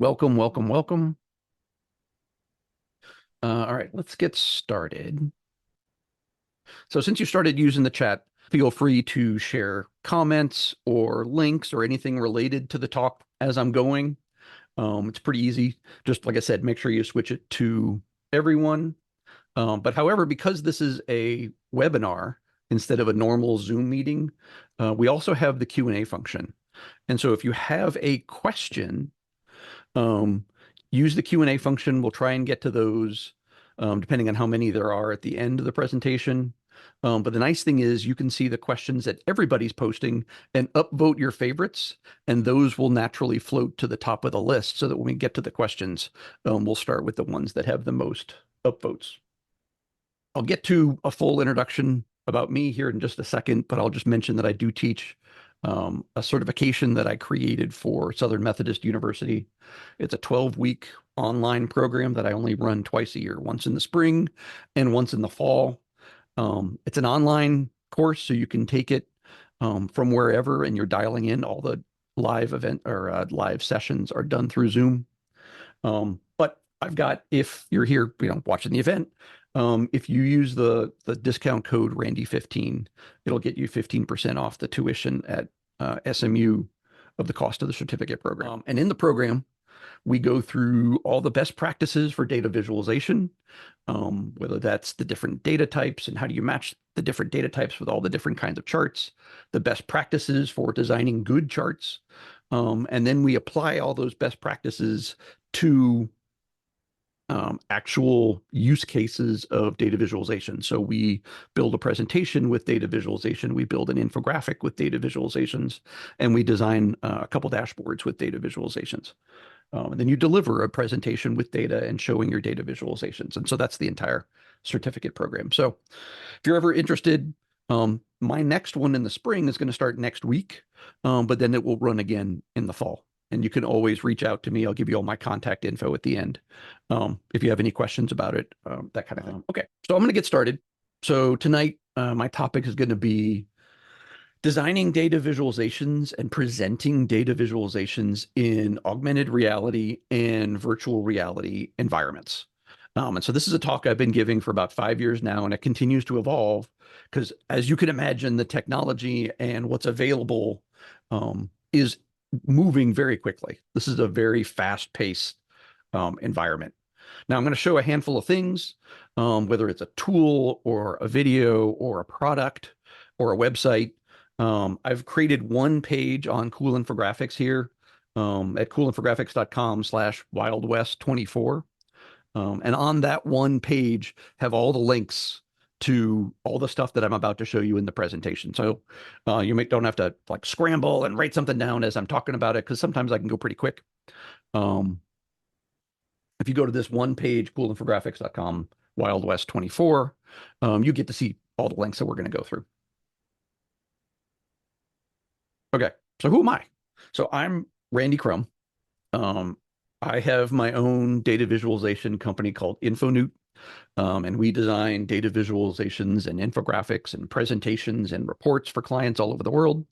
Welcome, welcome, welcome. All right, let's get started. So since you started using the chat, feel free to share comments or links or anything related to the talk as I'm going. It's pretty easy. Just like I said, make sure you switch it to everyone. But however, because this is a webinar instead of a normal Zoom meeting, we also have the Q&A function. And so if you have a question, um, use the Q&A function. We'll try and get to those depending on how many there are at the end of the presentation. But the nice thing is you can see the questions that everybody's posting and upvote your favorites, and those will naturally float to the top of the list so that when we get to the questions, we'll start with the ones that have the most upvotes. I'll get to a full introduction about me here in just a second, but I'll just mention that I do teach a certification that I created for Southern Methodist University. It's a 12-week online program that I only run twice a year, once in the spring and once in the fall. It's an online course, so you can take it from wherever, and you're dialing in. All the live event or live sessions are done through Zoom. But I've got, if you're here, watching the event, if you use the discount code Randy15, it'll get you 15% off the tuition at SMU of the cost of the certificate program. And in the program, we go through all the best practices for data visualization, whether that's the different data types and how do you match the different data types with all the different kinds of charts, the best practices for designing good charts. And then we apply all those best practices to actual use cases of data visualization. So we build a presentation with data visualization, we build an infographic with data visualizations, and we design a couple dashboards with data visualizations. And then you deliver a presentation with data and showing your data visualizations. And so that's the entire certificate program. So if you're ever interested, my next one in the spring is going to start next week, but then it will run again in the fall. And you can always reach out to me. I'll give you all my contact info at the end if you have any questions about it, that kind of thing. Okay, so I'm going to get started. So tonight, my topic is going to be designing data visualizations and presenting data visualizations in augmented reality and virtual reality environments. And so this is a talk I've been giving for about 5 years now, and it continues to evolve because, as you can imagine, the technology and what's available is moving very quickly. This is a very fast-paced environment. Now, I'm going to show a handful of things, whether it's a tool or a video or a product or a website. I've created one page on Cool Infographics here at coolinfographics.com/wildwest24. And on that one page have all the links to all the stuff that I'm about to show you in the presentation. So you don't have to like scramble and write something down as I'm talking about it, because sometimes I can go pretty quick. If you go to this one page, coolinfographics.com/wildwest24, you get to see all the links that we're going to go through. Okay, so who am I? So I'm Randy Krum. I have my own data visualization company called Infonewt, and we design data visualizations and infographics and presentations and reports for clients all over the world.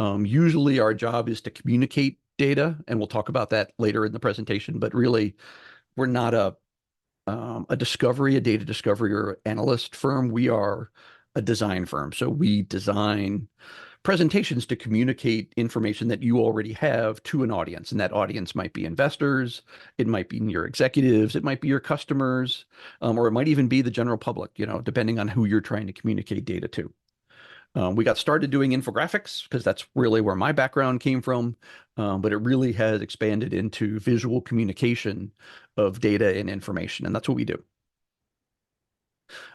Usually our job is to communicate data, and we'll talk about that later in the presentation, but really we're not a data discovery or analyst firm. We are a design firm. So we design presentations to communicate information that you already have to an audience. And that audience might be investors, it might be your executives, it might be your customers, or it might even be the general public, depending on who you're trying to communicate data to. We got started doing infographics because that's really where my background came from, but it really has expanded into visual communication of data and information, and that's what we do.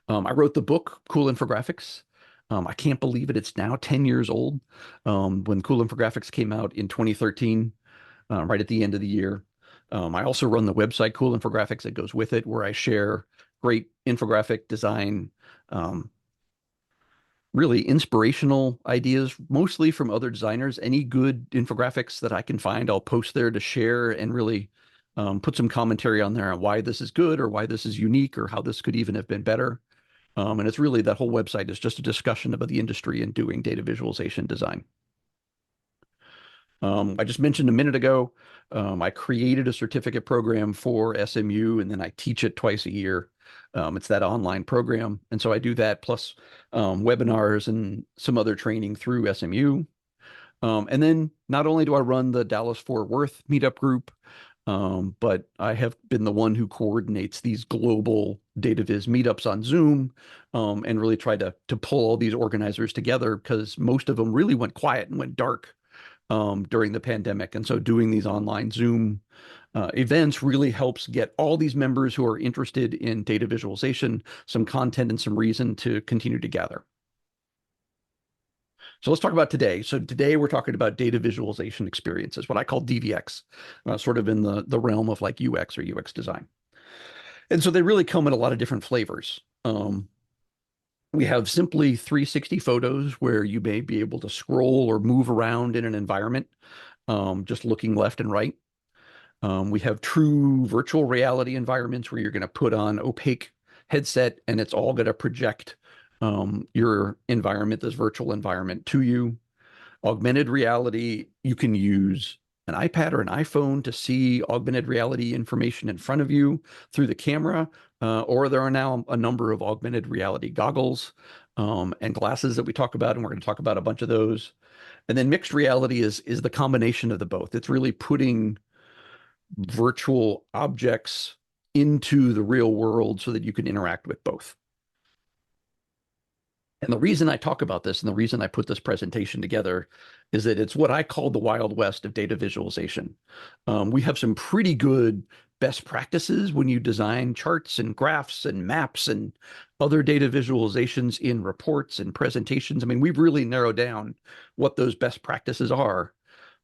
I wrote the book, Cool Infographics. I can't believe it. It's now 10 years old. When Cool Infographics came out in 2013, right at the end of the year. I also run the website Cool Infographics that goes with it, where I share great infographic design, really inspirational ideas, mostly from other designers. Any good infographics that I can find, I'll post there to share and really put some commentary on there on why this is good or why this is unique or how this could even have been better. And it's really, that whole website is just a discussion about the industry and doing data visualization design. I just mentioned a minute ago, I created a certificate program for SMU, and then I teach it twice a year. It's that online program. And so I do that plus webinars and some other training through SMU. And then not only do I run the Dallas-Fort Worth meetup group, but I have been the one who coordinates these global DataViz meetups on Zoom, and really tried to pull all these organizers together because most of them really went quiet and went dark during the pandemic. And so doing these online Zoom events really helps get all these members who are interested in data visualization some content and some reason to continue to gather. So let's talk about today. So today we're talking about data visualization experiences, what I call DVX, sort of in the realm of like UX or UX design. And so they really come in a lot of different flavors. We have simply 360 photos where you may be able to scroll or move around in an environment, just looking left and right. We have true virtual reality environments where you're going to put on opaque headset and it's all going to project your environment, this virtual environment, to you. Augmented reality, you can use an iPad or an iPhone to see augmented reality information in front of you through the camera, or there are now a number of augmented reality goggles and glasses that we talk about, and we're going to talk about a bunch of those. And then mixed reality is the combination of the both. It's really putting virtual objects into the real world so that you can interact with both. And the reason I talk about this and the reason I put this presentation together is that it's what I call the Wild West of data visualization. We have some pretty good best practices when you design charts and graphs and maps and other data visualizations in reports and presentations. I mean, we've really narrowed down what those best practices are.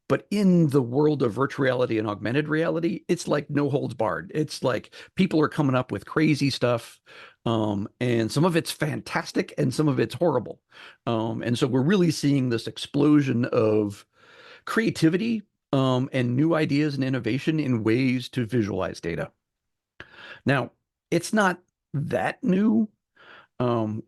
But in the world of virtual reality and augmented reality, it's like no holds barred. It's like people are coming up with crazy stuff. And some of it's fantastic and some of it's horrible. And so we're really seeing this explosion of creativity and new ideas and innovation in ways to visualize data. Now, it's not that new.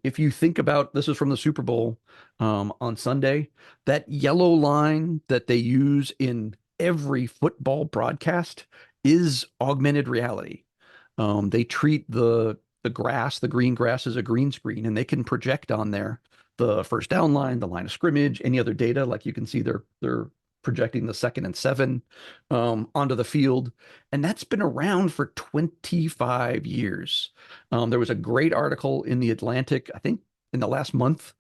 If you think about, this is from the Super Bowl on Sunday, that yellow line that they use in every football broadcast is augmented reality. They treat the grass, the green grass, as a green screen, and they can project on there the first down line, the line of scrimmage, any other data. Like you can see they're projecting the 2nd and 7 onto the field. And that's been around for 25 years. There was a great article in The Atlantic, I think in the last month,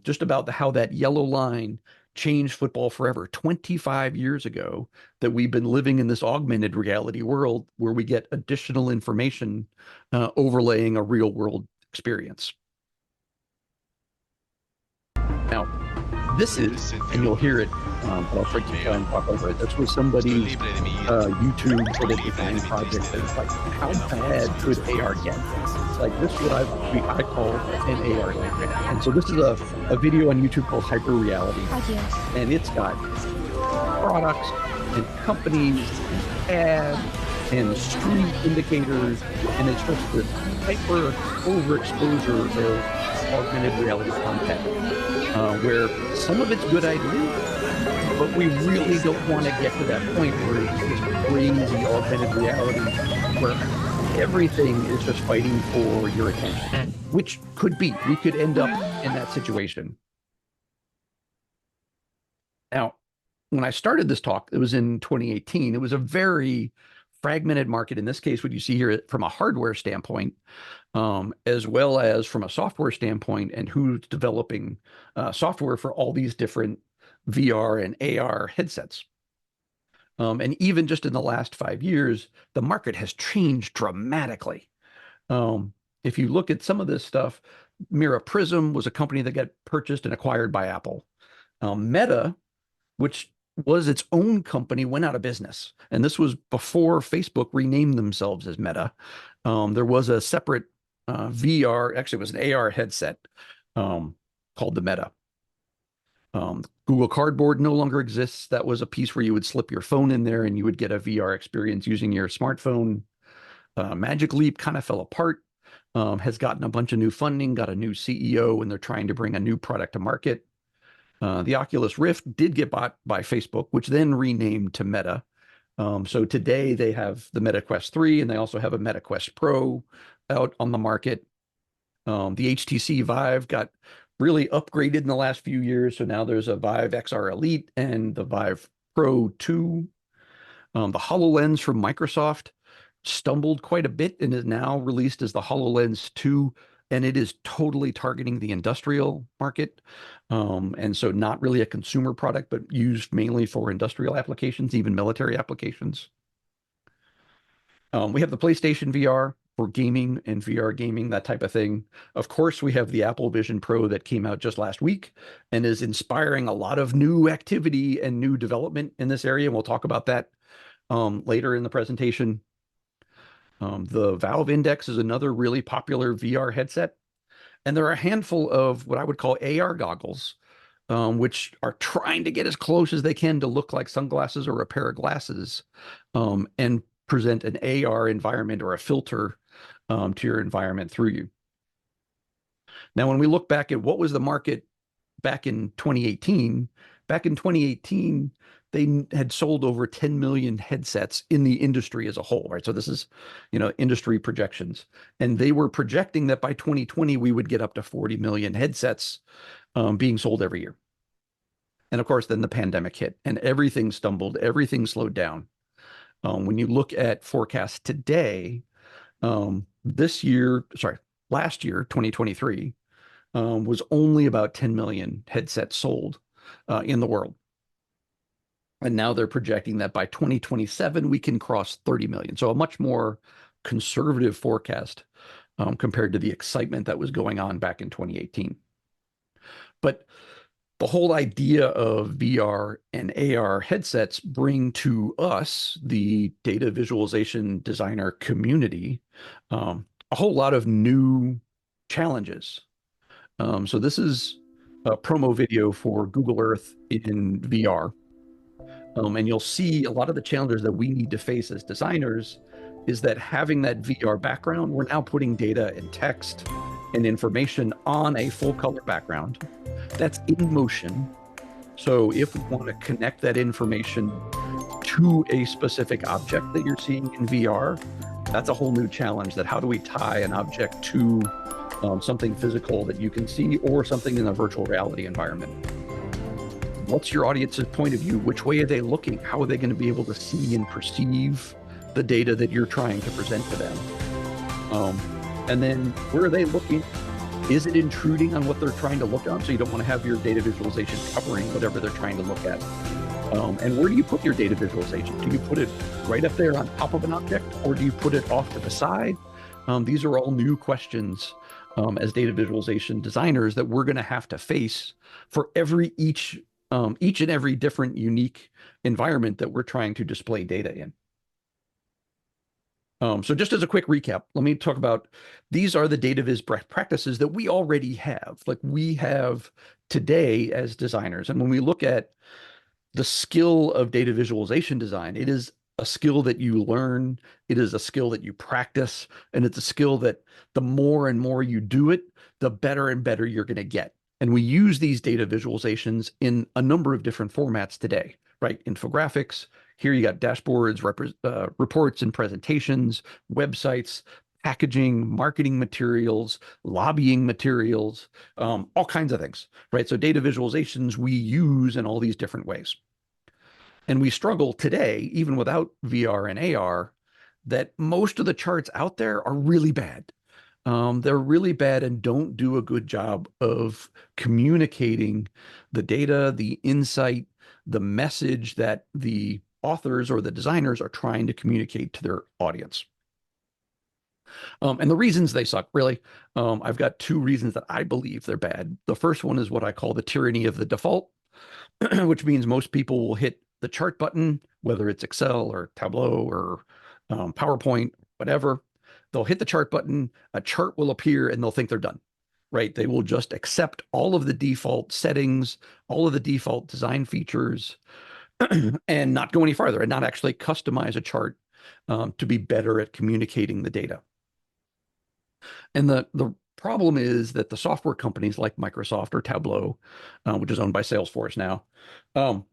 just about how that yellow line changed football forever. 25 years ago that we've been living in this augmented reality world where we get additional information overlaying a real world experience. Now, this is, and you'll hear it, but I'll try to talk over it. This was somebody's YouTube sort of design project. It's like, how bad could AR get? It's like, this is what I call an AR nightmare. And so this is a video on YouTube called Hyper Reality. And it's got products and companies and ads and street indicators. And it's just this hyper overexposure of augmented reality content. Where some of it's good ideas, but we really don't want to get to that point where it's this crazy augmented reality where everything is just fighting for your attention, which could be. We could end up in that situation. Now, when I started this talk, it was in 2018. It was a very fragmented market. In this case, what you see here from a hardware standpoint, as well as from a software standpoint, and who's developing software for all these different VR and AR headsets. And even just in the last 5 years, the market has changed dramatically. If you look at some of this stuff, Mira Prism was a company that got purchased and acquired by Apple. Meta, which was its own company, went out of business. And this was before Facebook renamed themselves as Meta. There was a separate VR, actually it was an AR headset called the Meta. Google Cardboard no longer exists. That was a piece where you would slip your phone in there and you would get a VR experience using your smartphone. Magic Leap kind of fell apart, has gotten a bunch of new funding, got a new CEO, and they're trying to bring a new product to market. The Oculus Rift did get bought by Facebook, which then renamed to Meta. So today they have the Meta Quest 3 and they also have a Meta Quest Pro out on the market. The HTC Vive got really upgraded in the last few years. So now there's a Vive XR Elite and the Vive Pro 2. The HoloLens from Microsoft stumbled quite a bit and is now released as the HoloLens 2, and it is totally targeting the industrial market. And so not really a consumer product, but used mainly for industrial applications, even military applications. We have the PlayStation VR for gaming and VR gaming, that type of thing. Of course, we have the Apple Vision Pro that came out just last week and is inspiring a lot of new activity and new development in this area. And we'll talk about that later in the presentation. The Valve Index is another really popular VR headset. And there are a handful of what I would call AR goggles, which are trying to get as close as they can to look like sunglasses or a pair of glasses, and present an AR environment or a filter to your environment through you. Now, when we look back at what was the market back in 2018, they had sold over 10 million headsets in the industry as a whole, right? So this is, industry projections. And they were projecting that by 2020, we would get up to 40 million headsets being sold every year. And of course, then the pandemic hit and everything stumbled, everything slowed down. When you look at forecasts today, last year, 2023, was only about 10 million headsets sold in the world. And now they're projecting that by 2027, we can cross 30 million. So a much more conservative forecast compared to the excitement that was going on back in 2018. But the whole idea of VR and AR headsets bring to us, the data visualization designer community, a whole lot of new challenges. So this is a promo video for Google Earth in VR. And you'll see a lot of the challenges that we need to face as designers is that having that VR background, we're now putting data and text and information on a full color background that's in motion. So if we want to connect that information to a specific object that you're seeing in VR, that's a whole new challenge. That how do we tie an object to something physical that you can see or something in a virtual reality environment? What's your audience's point of view? Which way are they looking? How are they going to be able to see and perceive the data that you're trying to present to them? And then where are they looking? Is it intruding on what they're trying to look at? So you don't want to have your data visualization covering whatever they're trying to look at. And where do you put your data visualization? Do you put it right up there on top of an object, or do you put it off to the side? These are all new questions as data visualization designers that we're going to have to face for each and every different unique environment that we're trying to display data in. So just as a quick recap, let me talk about, these are the DataViz practices that we already have. Like we have today as designers. And when we look at the skill of data visualization design, it is a skill that you learn, it is a skill that you practice, and it's a skill that the more and more you do it, the better and better you're going to get. And we use these data visualizations in a number of different formats today, right? Infographics. Here you got dashboards, reports and presentations, websites, packaging, marketing materials, lobbying materials, all kinds of things, right? So data visualizations we use in all these different ways. And we struggle today, even without VR and AR, that most of the charts out there are really bad. They're really bad and don't do a good job of communicating the data, the insight, the message that the authors or the designers are trying to communicate to their audience. And the reasons they suck, really, I've got two reasons that I believe they're bad. The first one is what I call the tyranny of the default, which means most people will hit the chart button, whether it's Excel or Tableau or PowerPoint, whatever. They'll hit the chart button, a chart will appear, and they'll think they're done, right? They will just accept all of the default settings, all of the default design features, and not go any farther and not actually customize a chart to be better at communicating the data. And the problem is that the software companies like Microsoft or Tableau, which is owned by Salesforce now, um,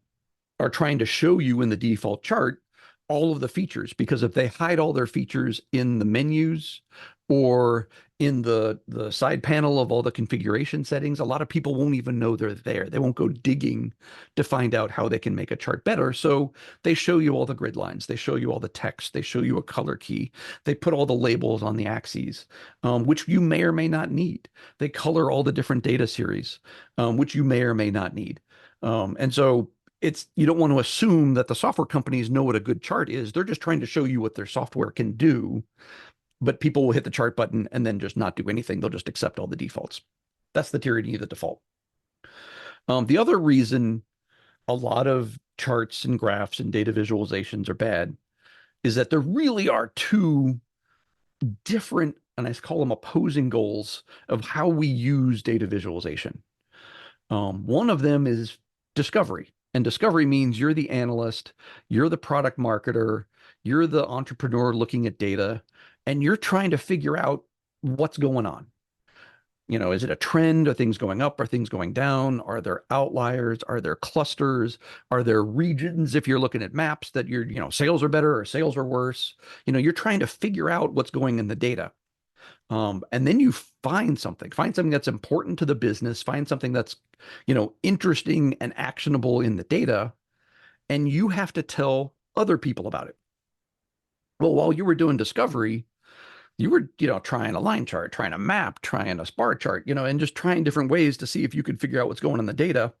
are trying to show you in the default chart all of the features, because if they hide all their features in the menus or in the side panel of all the configuration settings, a lot of people won't even know they're there. They won't go digging to find out how they can make a chart better. So they show you all the grid lines, they show you all the text, they show you a color key, they put all the labels on the axes, which you may or may not need. They color all the different data series, which you may or may not need. And so you don't want to assume that the software companies know what a good chart is. They're just trying to show you what their software can do, but people will hit the chart button and then just not do anything. They'll just accept all the defaults. That's the tyranny of the default. The other reason a lot of charts and graphs and data visualizations are bad is that there really are two different, and I call them opposing goals of how we use data visualization. One of them is discovery. And discovery means you're the analyst, you're the product marketer, you're the entrepreneur looking at data, and you're trying to figure out what's going on. Is it a trend? Are things going up? Are things going down? Are there outliers? Are there clusters? Are there regions, if you're looking at maps, that sales are better or sales are worse? You're trying to figure out what's going in the data. And then you find something that's important to the business, find something that's, interesting and actionable in the data, and you have to tell other people about it. Well, while you were doing discovery, you were, trying a line chart, trying a map, trying a bar chart, and just trying different ways to see if you could figure out what's going on in the data.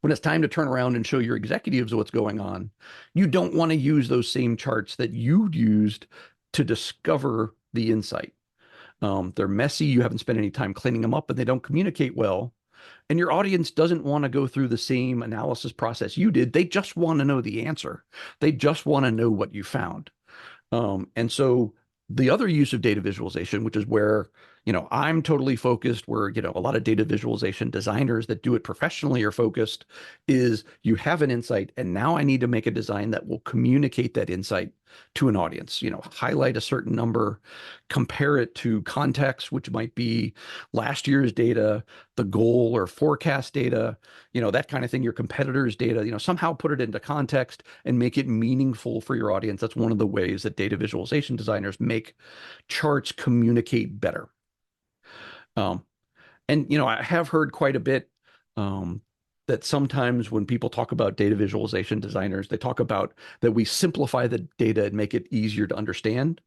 When it's time to turn around and show your executives what's going on, you don't want to use those same charts that you used to discover the insight. They're messy. You haven't spent any time cleaning them up, and they don't communicate well. And your audience doesn't want to go through the same analysis process you did. They just want to know the answer. They just want to know what you found. And so the other use of data visualization, which is where, I'm totally focused, where, a lot of data visualization designers that do it professionally are focused, is you have an insight, and now I need to make a design that will communicate that insight to an audience, highlight a certain number, compare it to context, which might be last year's data, the goal or forecast data, that kind of thing, your competitors' data, somehow put it into context and make it meaningful for your audience. That's one of the ways that data visualization designers make charts communicate better. And I have heard quite a bit that sometimes when people talk about data visualization designers, they talk about that we simplify the data and make it easier to understand.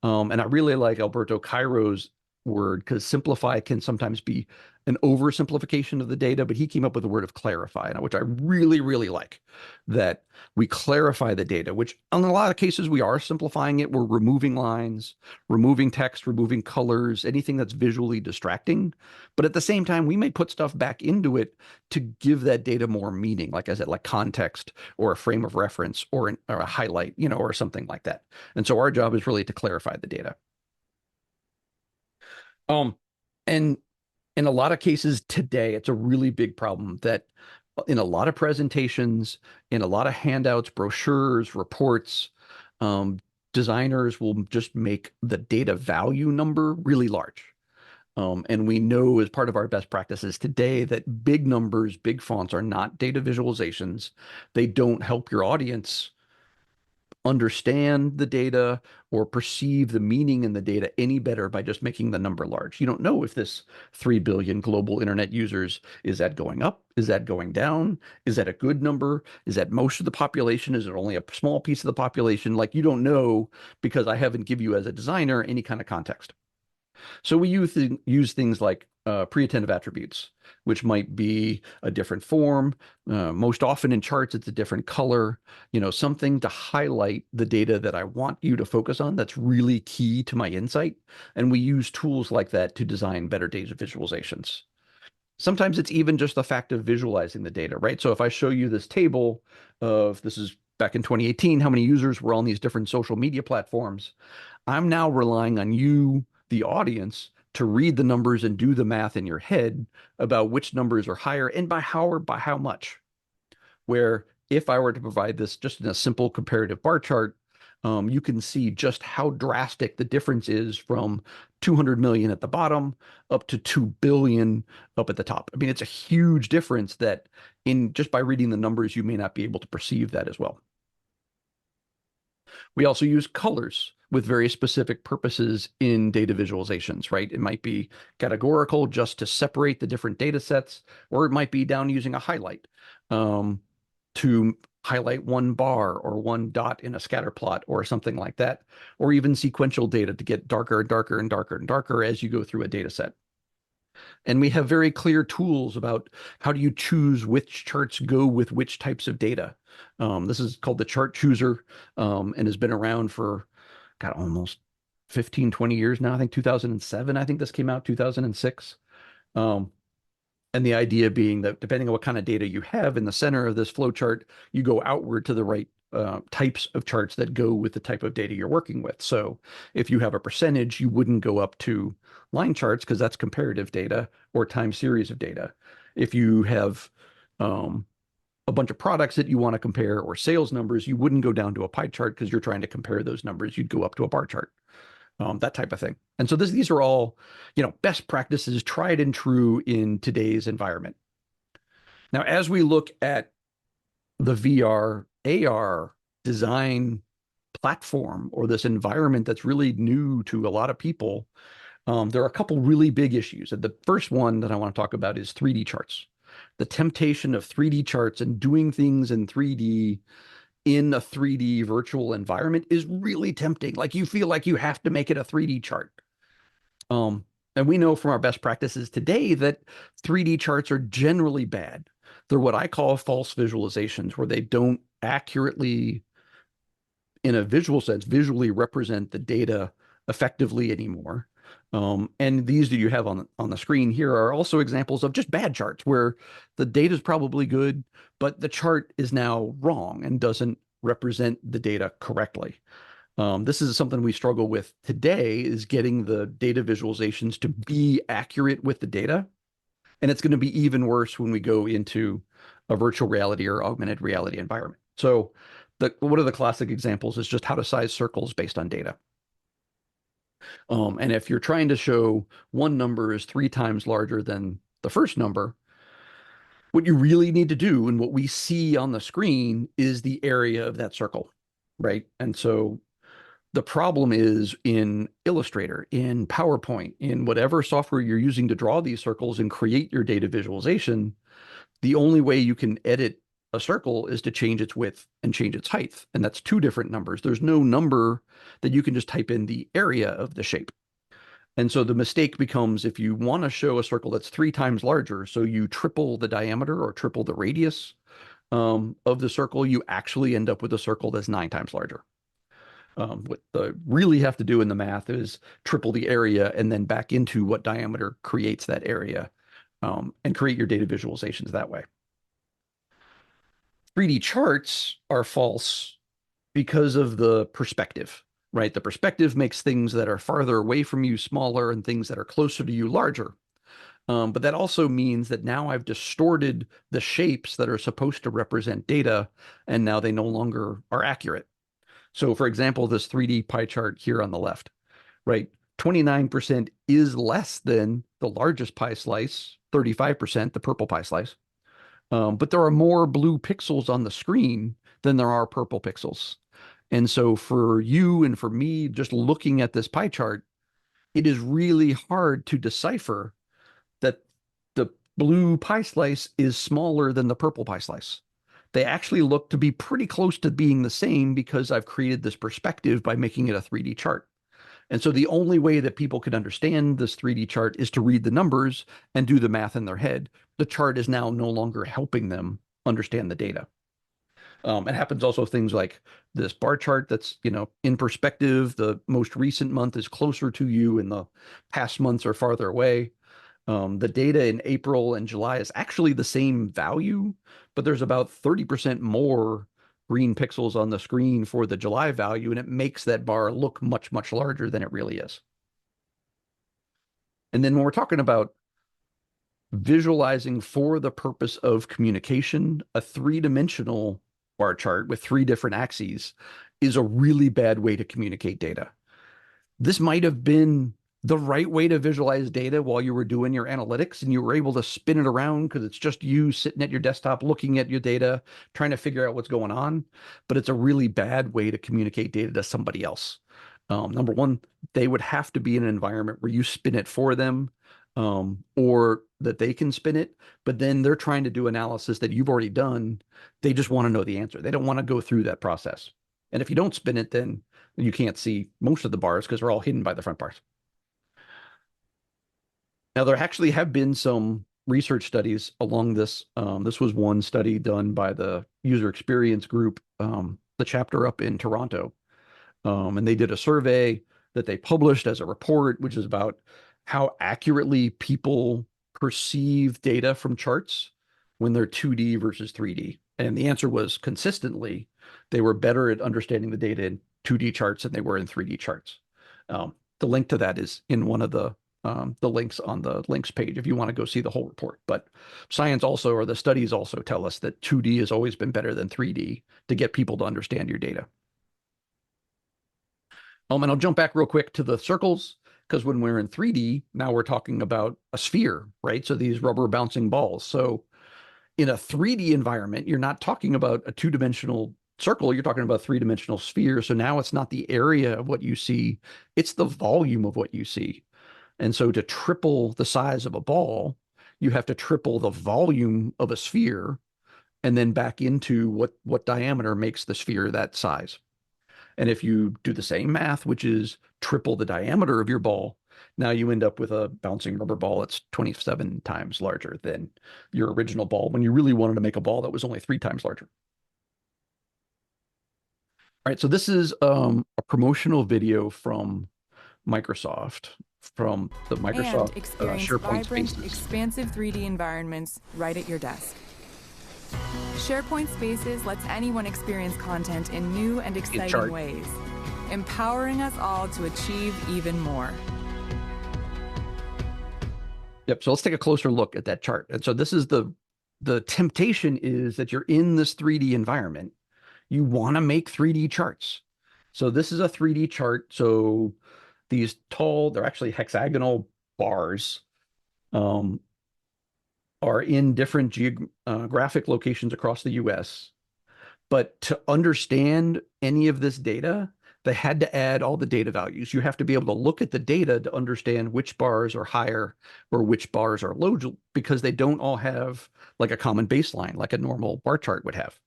And I really like Alberto Cairo's word, because simplify can sometimes be an oversimplification of the data, but he came up with the word of clarify, which I really, really like, that we clarify the data, which in a lot of cases we are simplifying it. We're removing lines, removing text, removing colors, anything that's visually distracting. But at the same time, we may put stuff back into it to give that data more meaning, like I said, like context or a frame of reference or a highlight, or something like that. And so our job is really to clarify the data. And in a lot of cases today, it's a really big problem that in a lot of presentations, in a lot of handouts, brochures, reports, designers will just make the data value number really large. And we know as part of our best practices today that big numbers, big fonts are not data visualizations. They don't help your audience understand the data or perceive the meaning in the data any better by just making the number large. You don't know if this 3 billion global internet users, is that going up? Is that going down? Is that a good number? Is that most of the population? Is it only a small piece of the population? Like, you don't know, because I haven't give you as a designer any kind of context. So we use things like pre-attentive attributes, which might be a different form. Most often in charts, it's a different color, something to highlight the data that I want you to focus on that's really key to my insight. And we use tools like that to design better data visualizations. Sometimes it's even just the fact of visualizing the data, right? So if I show you this table of, this is back in 2018, how many users were on these different social media platforms, I'm now relying on you, the audience, to read the numbers and do the math in your head about which numbers are higher and by how much. Where if I were to provide this just in a simple comparative bar chart, you can see just how drastic the difference is from 200 million at the bottom up to 2 billion up at the top. I mean, it's a huge difference that in just by reading the numbers, you may not be able to perceive that as well. We also use colors with very specific purposes in data visualizations, right? It might be categorical just to separate the different data sets, or it might be down using a highlight to highlight one bar or one dot in a scatter plot or something like that, or even sequential data to get darker and darker and darker and darker as you go through a data set. And we have very clear tools about how do you choose which charts go with which types of data. This is called the chart chooser and has been around for, God, almost 15, 20 years now. I think 2007, I think this came out, 2006. And the idea being that depending on what kind of data you have in the center of this flow chart, you go outward to the right types of charts that go with the type of data you're working with. So if you have a percentage, you wouldn't go up to line charts because that's comparative data or time series of data. If you have a bunch of products that you want to compare or sales numbers, you wouldn't go down to a pie chart because you're trying to compare those numbers. You'd go up to a bar chart, that type of thing. And so these are all, best practices tried and true in today's environment. Now, as we look at the VR, AR design platform or this environment that's really new to a lot of people, there are a couple really big issues. And the first one that I want to talk about is 3D charts. The temptation of 3D charts and doing things in 3D in a 3D virtual environment is really tempting. Like you feel like you have to make it a 3D chart. And we know from our best practices today that 3D charts are generally bad. They're what I call false visualizations, where they don't accurately, in a visual sense, visually represent the data effectively anymore. And these that you have on the screen here are also examples of just bad charts where the data is probably good, but the chart is now wrong and doesn't represent the data correctly. This is something we struggle with today, is getting the data visualizations to be accurate with the data. And it's going to be even worse when we go into a virtual reality or augmented reality environment. So one of the classic examples is just how to size circles based on data. And if you're trying to show one number is 3 times larger than the first number, what you really need to do and what we see on the screen is the area of that circle, right? And so the problem is in Illustrator, in PowerPoint, in whatever software you're using to draw these circles and create your data visualization, the only way you can edit a circle is to change its width and change its height. And that's 2 different numbers. There's no number that you can just type in the area of the shape. And so the mistake becomes, if you want to show a circle that's 3 times larger, so you triple the diameter or triple the radius of the circle, you actually end up with a circle that's 9 times larger. What the really have to do in the math is triple the area and then back into what diameter creates that area, and create your data visualizations that way. 3D charts are false because of the perspective, right? The perspective makes things that are farther away from you smaller and things that are closer to you larger. But that also means that now I've distorted the shapes that are supposed to represent data, and now they no longer are accurate. So for example, this 3D pie chart here on the left, right? 29% is less than the largest pie slice, 35%, the purple pie slice. But there are more blue pixels on the screen than there are purple pixels. And so for you and for me, just looking at this pie chart, it is really hard to decipher that the blue pie slice is smaller than the purple pie slice. They actually look to be pretty close to being the same because I've created this perspective by making it a 3D chart. And so the only way that people can understand this 3D chart is to read the numbers and do the math in their head. The chart is now no longer helping them understand the data. It happens also things like this bar chart that's, in perspective, the most recent month is closer to you and the past months are farther away. The data in April and July is actually the same value, but there's about 30% more green pixels on the screen for the July value, and it makes that bar look much, much larger than it really is. And then when we're talking about visualizing for the purpose of communication, a 3-dimensional bar chart with 3 different axes is a really bad way to communicate data. This might have been the right way to visualize data while you were doing your analytics and you were able to spin it around because it's just you sitting at your desktop looking at your data, trying to figure out what's going on. But it's a really bad way to communicate data to somebody else. Number one, they would have to be in an environment where you spin it for them, or that they can spin it, but then they're trying to do analysis that you've already done. They just want to know the answer. They don't want to go through that process. And if you don't spin it, then you can't see most of the bars because they're all hidden by the front bars. Now, there actually have been some research studies along this. This was one study done by the user experience group, the chapter up in Toronto. And they did a survey that they published as a report, which is about how accurately people perceive data from charts when they're 2D versus 3D. And the answer was consistently, they were better at understanding the data in 2D charts than they were in 3D charts. The link to that is in one of the links on the links page if you want to go see the whole report. But science also, or the studies also tell us that 2D has always been better than 3D to get people to understand your data. And I'll jump back real quick to the circles, because when we're in 3D, now we're talking about a sphere, right? So these rubber bouncing balls. So in a 3D environment, you're not talking about a 2-dimensional circle, you're talking about a 3-dimensional sphere. So now it's not the area of what you see, it's the volume of what you see. And so to triple the size of a ball, you have to triple the volume of a sphere and then back into what diameter makes the sphere that size. And if you do the same math, which is triple the diameter of your ball, now you end up with a bouncing rubber ball that's 27 times larger than your original ball when you really wanted to make a ball that was only 3 times larger. All right, so this is a promotional video from Microsoft, from the Microsoft and experience SharePoint vibrant, Spaces. expansive 3D environments right at your desk. SharePoint Spaces lets anyone experience content in new and exciting ways, empowering us all to achieve even more. Yep, so let's take a closer look at that chart. And so this is the temptation is that you're in this 3D environment. You want to make 3D charts. So this is a 3D chart. So these tall, they're actually hexagonal bars, are in different geographic locations across the US. But to understand any of this data, they had to add all the data values. You have to be able to look at the data to understand which bars are higher or which bars are low, because they don't all have like a common baseline like a normal bar chart would have.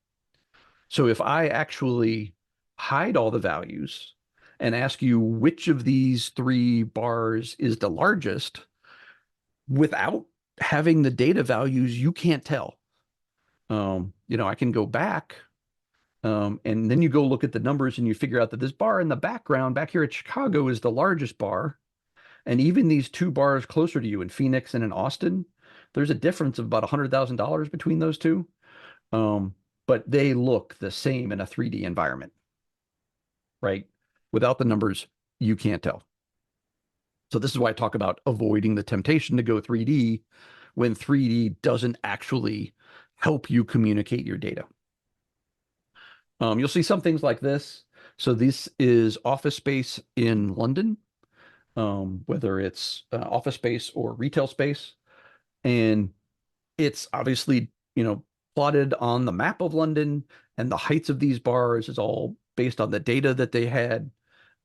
So if I actually hide all the values and ask you which of these 3 bars is the largest, without having the data values, you can't tell. I can go back, and then you go look at the numbers and you figure out that this bar in the background back here at Chicago is the largest bar. And even these 2 bars closer to you in Phoenix and in Austin, there's a difference of about $100,000 between those two. But they look the same in a 3D environment, right? Without the numbers, you can't tell. So this is why I talk about avoiding the temptation to go 3D when 3D doesn't actually help you communicate your data. You'll see some things like this. So this is office space in London, whether it's office space or retail space. And it's obviously, plotted on the map of London, and the heights of these bars is all based on the data that they had.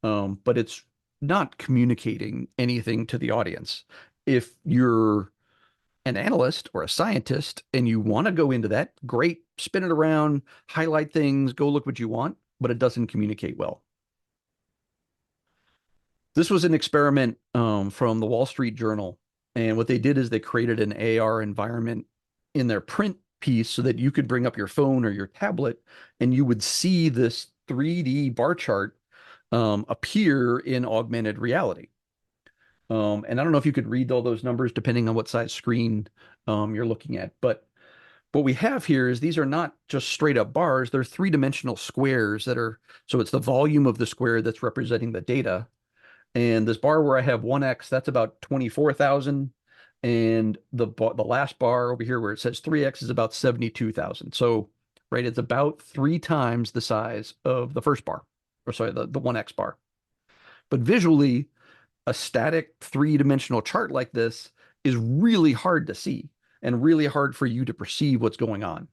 But it's not communicating anything to the audience. If you're an analyst or a scientist and you want to go into that, great, spin it around, highlight things, go look what you want, but it doesn't communicate well. This was an experiment from the Wall Street Journal. And what they did is they created an AR environment in their print piece so that you could bring up your phone or your tablet and you would see this 3D bar chart appear in augmented reality. And I don't know if you could read all those numbers depending on what size screen you're looking at. But what we have here is these are not just straight up bars. They're 3-dimensional squares that are, so it's the volume of the square that's representing the data. And this bar where I have 1x, that's about 24,000. And the last bar over here where it says 3x is about 72,000. So right? It's about 3 times the size of the first bar, or sorry, the 1x bar. But visually, a static 3-dimensional chart like this is really hard to see and really hard for you to perceive what's going on.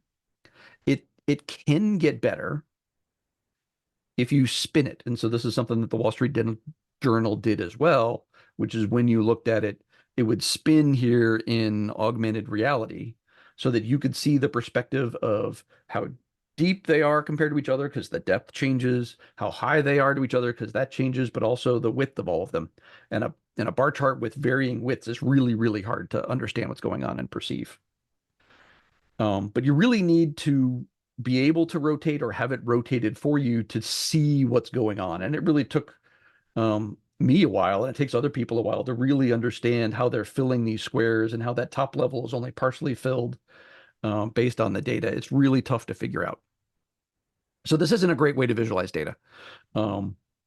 It can get better if you spin it. And so this is something that the Wall Street Journal did as well, which is when you looked at it, it would spin here in augmented reality so that you could see the perspective of how deep they are compared to each other because the depth changes, how high they are to each other because that changes, but also the width of all of them. And a bar chart with varying widths is really, really hard to understand what's going on and perceive. But you really need to be able to rotate or have it rotated for you to see what's going on. And it really took me a while, and it takes other people a while to really understand how they're filling these squares and how that top level is only partially filled based on the data. It's really tough to figure out. So this isn't a great way to visualize data.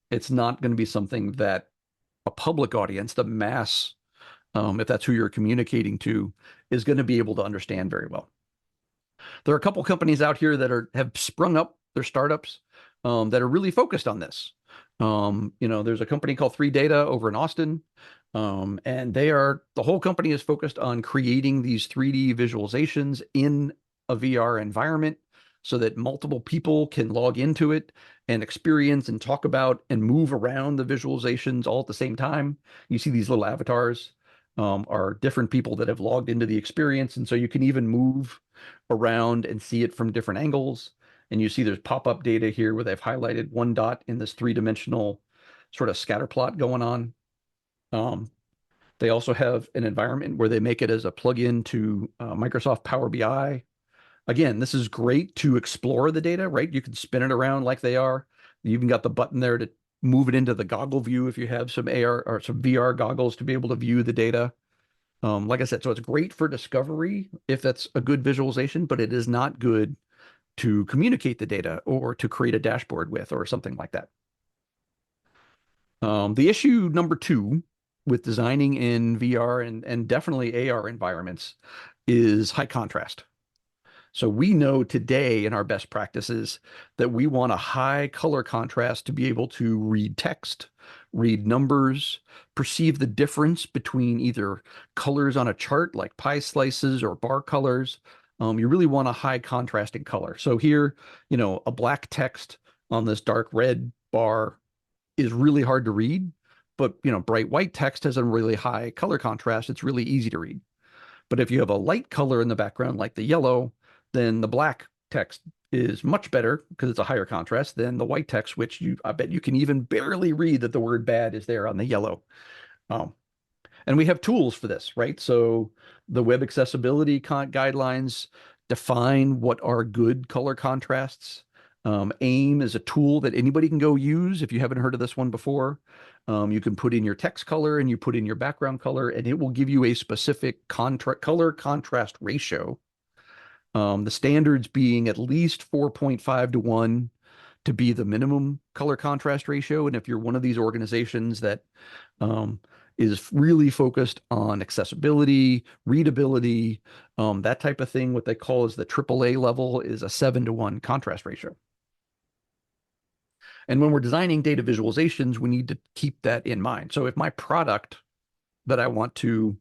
It's not going to be something that a public audience, the mass, if that's who you're communicating to, is going to be able to understand very well. There are a couple companies out here that have sprung up, they're startups that are really focused on this. There's a company called 3Data over in Austin, and the whole company is focused on creating these 3D visualizations in a VR environment so that multiple people can log into it and experience and talk about and move around the visualizations all at the same time. You see these little avatars are different people that have logged into the experience, and so you can even move around and see it from different angles. And you see there's pop-up data here where they've highlighted one dot in this 3-dimensional sort of scatter plot going on. They also have an environment where they make it as a plugin to Microsoft Power BI. Again, this is great to explore the data, right? You can spin it around like they are. You even got the button there to move it into the goggle view if you have some AR or some VR goggles to be able to view the data. Like I said, so it's great for discovery if that's a good visualization, but it is not good to communicate the data or to create a dashboard with or something like that. The issue number 2 with designing in VR and definitely AR environments is high contrast. So we know today in our best practices that we want a high color contrast to be able to read text, read numbers, perceive the difference between either colors on a chart like pie slices or bar colors. You really want a high contrasting color. So here, a black text on this dark red bar is really hard to read, but bright white text has a really high color contrast. It's really easy to read. But if you have a light color in the background, like the yellow, then the black text is much better because it's a higher contrast than the white text, which I bet you can even barely read that the word bad is there on the yellow. And we have tools for this, right? So the web accessibility guidelines define what are good color contrasts. AIM is a tool that anybody can go use. If you haven't heard of this one before, you can put in your text color and you put in your background color, and it will give you a specific color contrast ratio. The standards being at least 4.5 to 1 to be the minimum color contrast ratio. And if you're one of these organizations that is really focused on accessibility, readability, that type of thing, what they call is the AAA level is a 7 to 1 contrast ratio. And when we're designing data visualizations, we need to keep that in mind. So if my product that I want to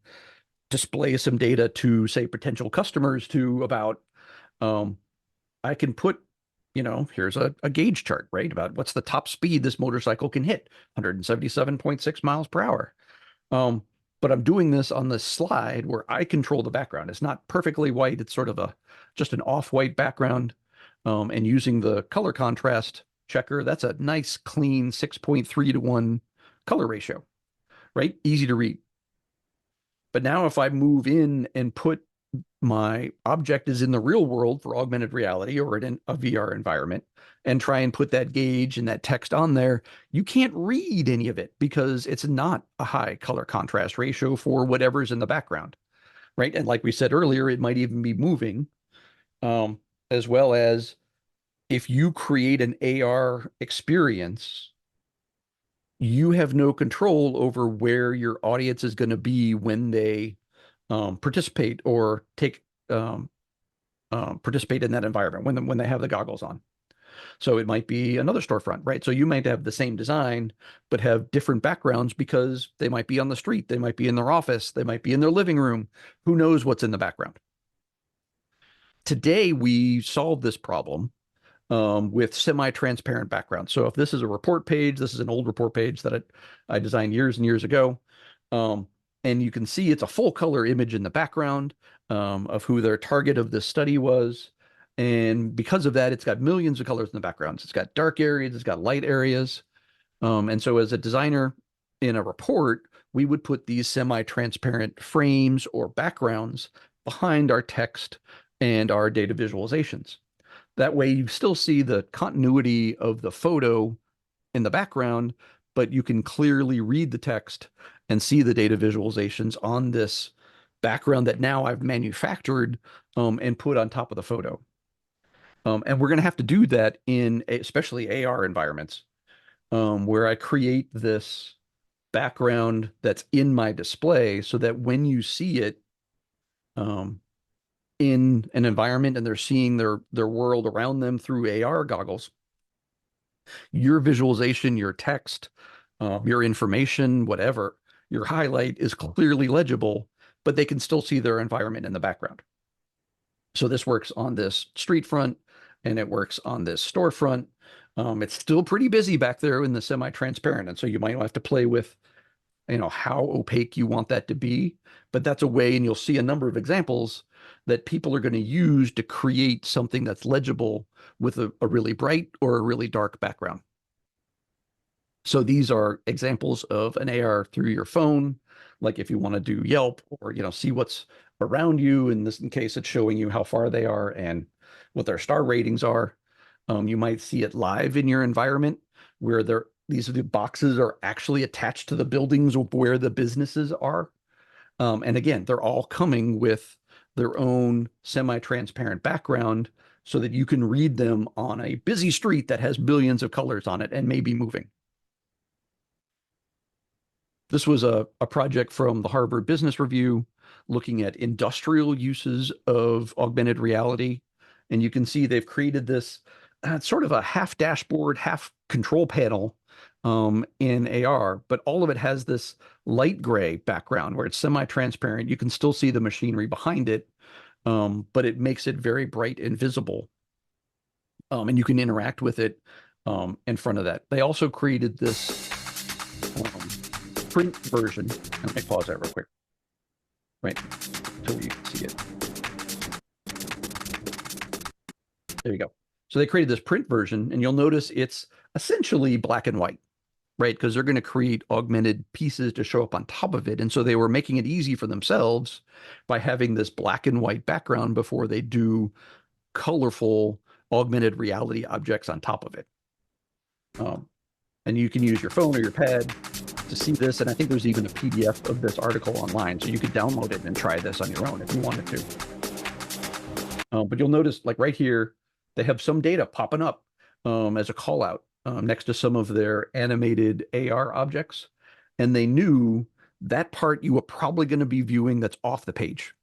display some data to, say, potential customers to about, I can put, here's a gauge chart, right? About what's the top speed this motorcycle can hit, 177.6 miles per hour. But I'm doing this on this slide where I control the background. It's not perfectly white. It's sort of just an off-white background. And using the color contrast checker, that's a nice, clean 6.3 to 1 color ratio, right? Easy to read. But now if I move in and put my object is in the real world for augmented reality or in a VR environment and try and put that gauge and that text on there, you can't read any of it because it's not a high color contrast ratio for whatever's in the background, right? And like we said earlier, it might even be moving, as well as if you create an AR experience, you have no control over where your audience is going to be when they participate or take participate in that environment when they have the goggles on. So it might be another storefront, right? So you might have the same design, but have different backgrounds because they might be on the street, they might be in their office, they might be in their living room. Who knows what's in the background? Today, we solve this problem with semi-transparent background. So if this is a report page, this is an old report page that I designed years and years ago. And you can see it's a full color image in the background of who their target of this study was. And because of that, it's got millions of colors in the backgrounds. It's got dark areas, it's got light areas. And so as a designer in a report, we would put these semi-transparent frames or backgrounds behind our text and our data visualizations. That way you still see the continuity of the photo in the background, but you can clearly read the text and see the data visualizations on this background that now I've manufactured and put on top of the photo. And we're going to have to do that in especially AR environments where I create this background that's in my display so that when you see it in an environment and they're seeing their world around them through AR goggles, your visualization, your text, your information, whatever, your highlight is clearly legible, but they can still see their environment in the background. So this works on this street front and it works on this storefront. It's still pretty busy back there in the semi-transparent. And so you might have to play with, how opaque you want that to be, but that's a way, and you'll see a number of examples that people are going to use to create something that's legible with a really bright or a really dark background. So these are examples of an AR through your phone, like if you want to do Yelp or, see what's around you. In this case, it's showing you how far they are and what their star ratings are. You might see it live in your environment where these are the boxes are actually attached to the buildings where the businesses are. And again, they're all coming with their own semi-transparent background so that you can read them on a busy street that has billions of colors on it and may be moving. This was a project from the Harvard Business Review looking at industrial uses of augmented reality. And you can see they've created this sort of a half dashboard, half control panel in AR, but all of it has this light gray background where it's semi-transparent. You can still see the machinery behind it, but it makes it very bright and visible. And you can interact with it in front of that. They also created this print version. Let me pause that real quick. Right, so you can see it. There you go. So they created this print version, and you'll notice it's essentially black and white, right? Because they're going to create augmented pieces to show up on top of it. And so they were making it easy for themselves by having this black and white background before they do colorful augmented reality objects on top of it. And you can use your phone or your pad to see this. And I think there's even a PDF of this article online, so you could download it and try this on your own if you wanted to. But you'll notice, like right here, they have some data popping up as a call out next to some of their animated AR objects. And they knew that part you were probably going to be viewing that's off the page.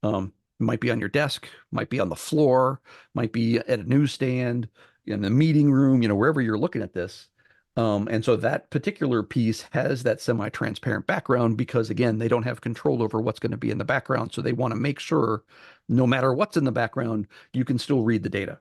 It might be on your desk, might be on the floor, might be at a newsstand, in the meeting room, wherever you're looking at this. And so that particular piece has that semi-transparent background because, again, they don't have control over what's going to be in the background. So they want to make sure no matter what's in the background, you can still read the data.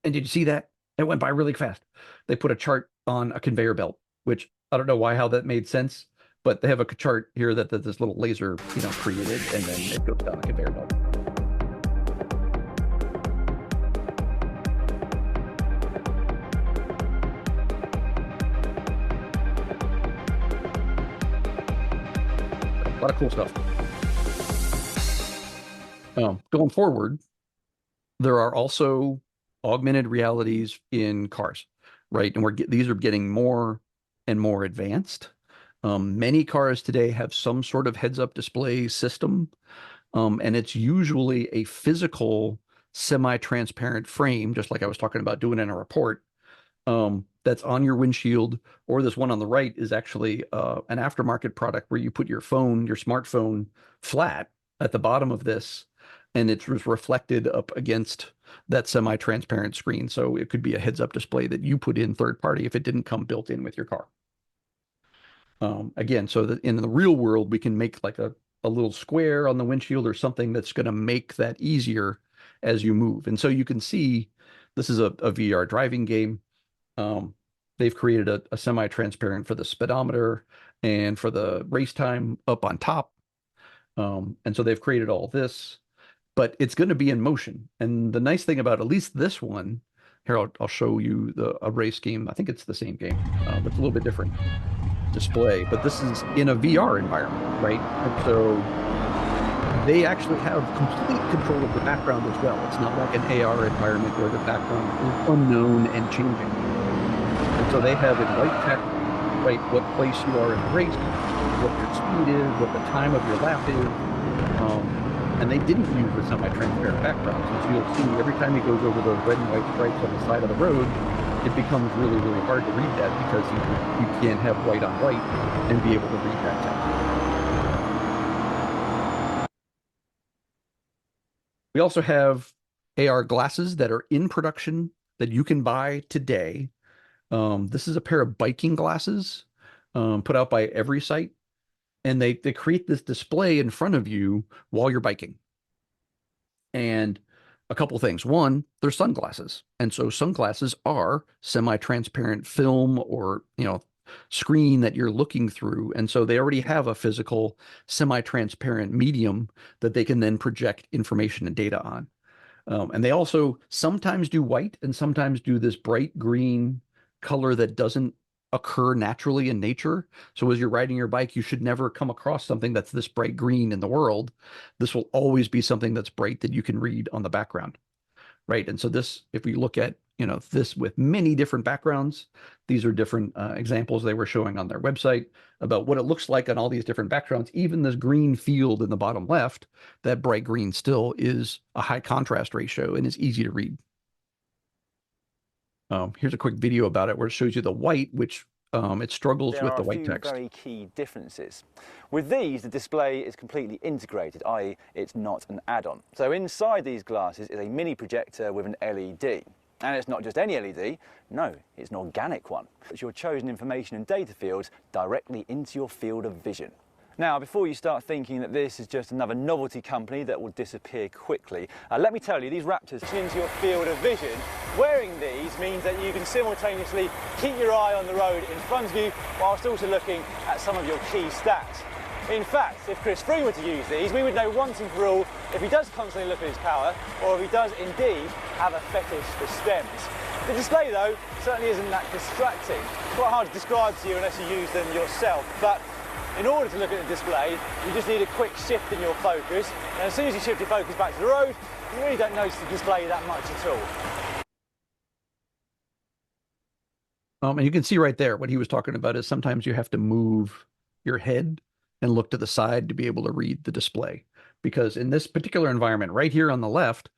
And did you see that? It went by really fast. They put a chart on a conveyor belt, which I don't know how that made sense, but they have a chart here that this little laser, created, and then it goes down the conveyor belt. A lot of cool stuff. Going forward, there are also augmented realities in cars, right? And these are getting more and more advanced. Many cars today have some sort of heads-up display system, and it's usually a physical semi-transparent frame, just like I was talking about doing in a report, that's on your windshield, or this one on the right is actually an aftermarket product where you put your phone, your smartphone flat, at the bottom of this, and it was reflected up against that semi-transparent screen. So it could be a heads-up display that you put in third party if it didn't come built in with your car. Again, so that in the real world, we can make like a little square on the windshield or something that's going to make that easier as you move. And so you can see this is a VR driving game. They've created a semi-transparent for the speedometer and for the race time up on top. And so they've created all this, but it's going to be in motion. And the nice thing about at least this one, here, I'll show you a race game. I think it's the same game, but it's a little bit different display, but this is in a VR environment, right? And so they actually have complete control of the background as well. It's not like an AR environment where the background is unknown and changing. And so they have in white text, right, what place you are in the race, what your speed is, what the time of your lap is. And they didn't use the semi-transparent background. So you'll see every time he goes over those red and white stripes on the side of the road, it becomes really, really hard to read that because you can't have white on white and be able to read that text. We also have AR glasses that are in production that you can buy today. This is a pair of biking glasses put out by every site, and they create this display in front of you while you're biking. And a couple things. One, they're sunglasses. And so sunglasses are semi-transparent film or, screen that you're looking through. And so they already have a physical semi-transparent medium that they can then project information and data on. And they also sometimes do white and sometimes do this bright green color that doesn't occur naturally in nature. So as you're riding your bike, you should never come across something that's this bright green in the world. This will always be something that's bright that you can read on the background, right? And so this, if we look at, this with many different backgrounds, these are different examples they were showing on their website about what it looks like on all these different backgrounds. Even this green field in the bottom left, that bright green still is a high contrast ratio and is easy to read. Here's a quick video about it where it shows you the white, which it struggles with the white text. There are a few very key differences. With these, the display is completely integrated, i.e. it's not an add-on. So inside these glasses is a mini projector with an LED. And it's not just any LED, no, it's an organic one. It's your chosen information and data fields directly into your field of vision. Now, before you start thinking that this is just another novelty company that will disappear quickly, let me tell you, these Raptors into your field of vision. Wearing these means that you can simultaneously keep your eye on the road in front of you whilst also looking at some of your key stats. In fact, if Chris Froome were to use these, we would know once and for all if he does constantly look at his power or if he does indeed have a fetish for stems. The display, though, certainly isn't that distracting. It's quite hard to describe to you unless you use them yourself. But in order to look at the display, you just need a quick shift in your focus. And as soon as you shift your focus back to the road, you really don't notice the display that much at all. And you can see right there what he was talking about is sometimes you have to move your head and look to the side to be able to read the display. Because in this particular environment right here on the left,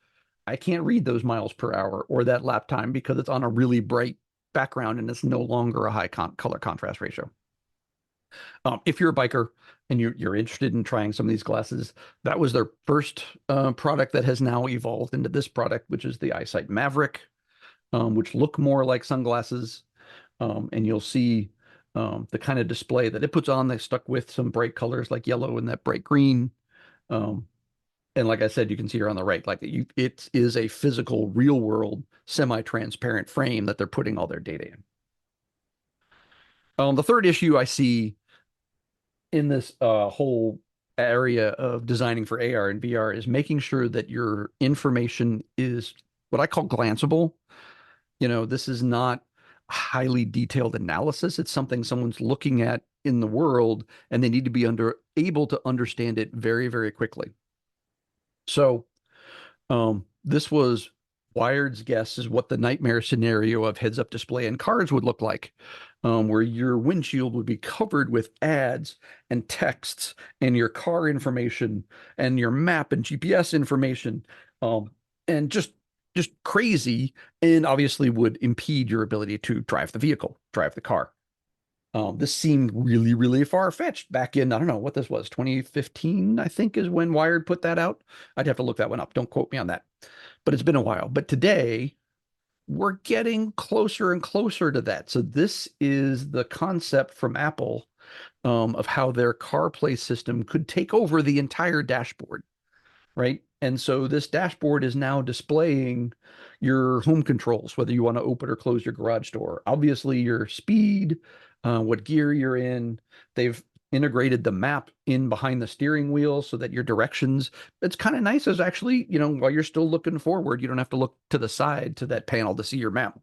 I can't read those miles per hour or that lap time because it's on a really bright background and it's no longer a high color contrast ratio. If you're a biker and you're interested in trying some of these glasses, that was their first product that has now evolved into this product, which is the Eyesight Maverick, which look more like sunglasses. And you'll see the kind of display that it puts on. They stuck with some bright colors like yellow and that bright green. And like I said, you can see here on the right, like it is a physical, real world, semi-transparent frame that they're putting all their data in. The third issue I see in this whole area of designing for AR and VR is making sure that your information is what I call glanceable. This is not highly detailed analysis. It's something someone's looking at in the world and they need to be able to understand it very, very quickly. So this was Wired's guess is what the nightmare scenario of heads-up display in cars would look like, where your windshield would be covered with ads and texts and your car information and your map and GPS information, and just crazy, and obviously would impede your ability to drive the vehicle, drive the car. This seemed really, really far-fetched back in, I don't know what this was, 2015, I think is when Wired put that out. I'd have to look that one up. Don't quote me on that. But it's been a while. But today, we're getting closer and closer to that. So this is the concept from Apple of how their CarPlay system could take over the entire dashboard, right? And so this dashboard is now displaying your home controls, whether you want to open or close your garage door. Obviously, your speed, what gear you're in. They've integrated the map in behind the steering wheel so that your directions, it's kind of nice as actually, while you're still looking forward, you don't have to look to the side to that panel to see your map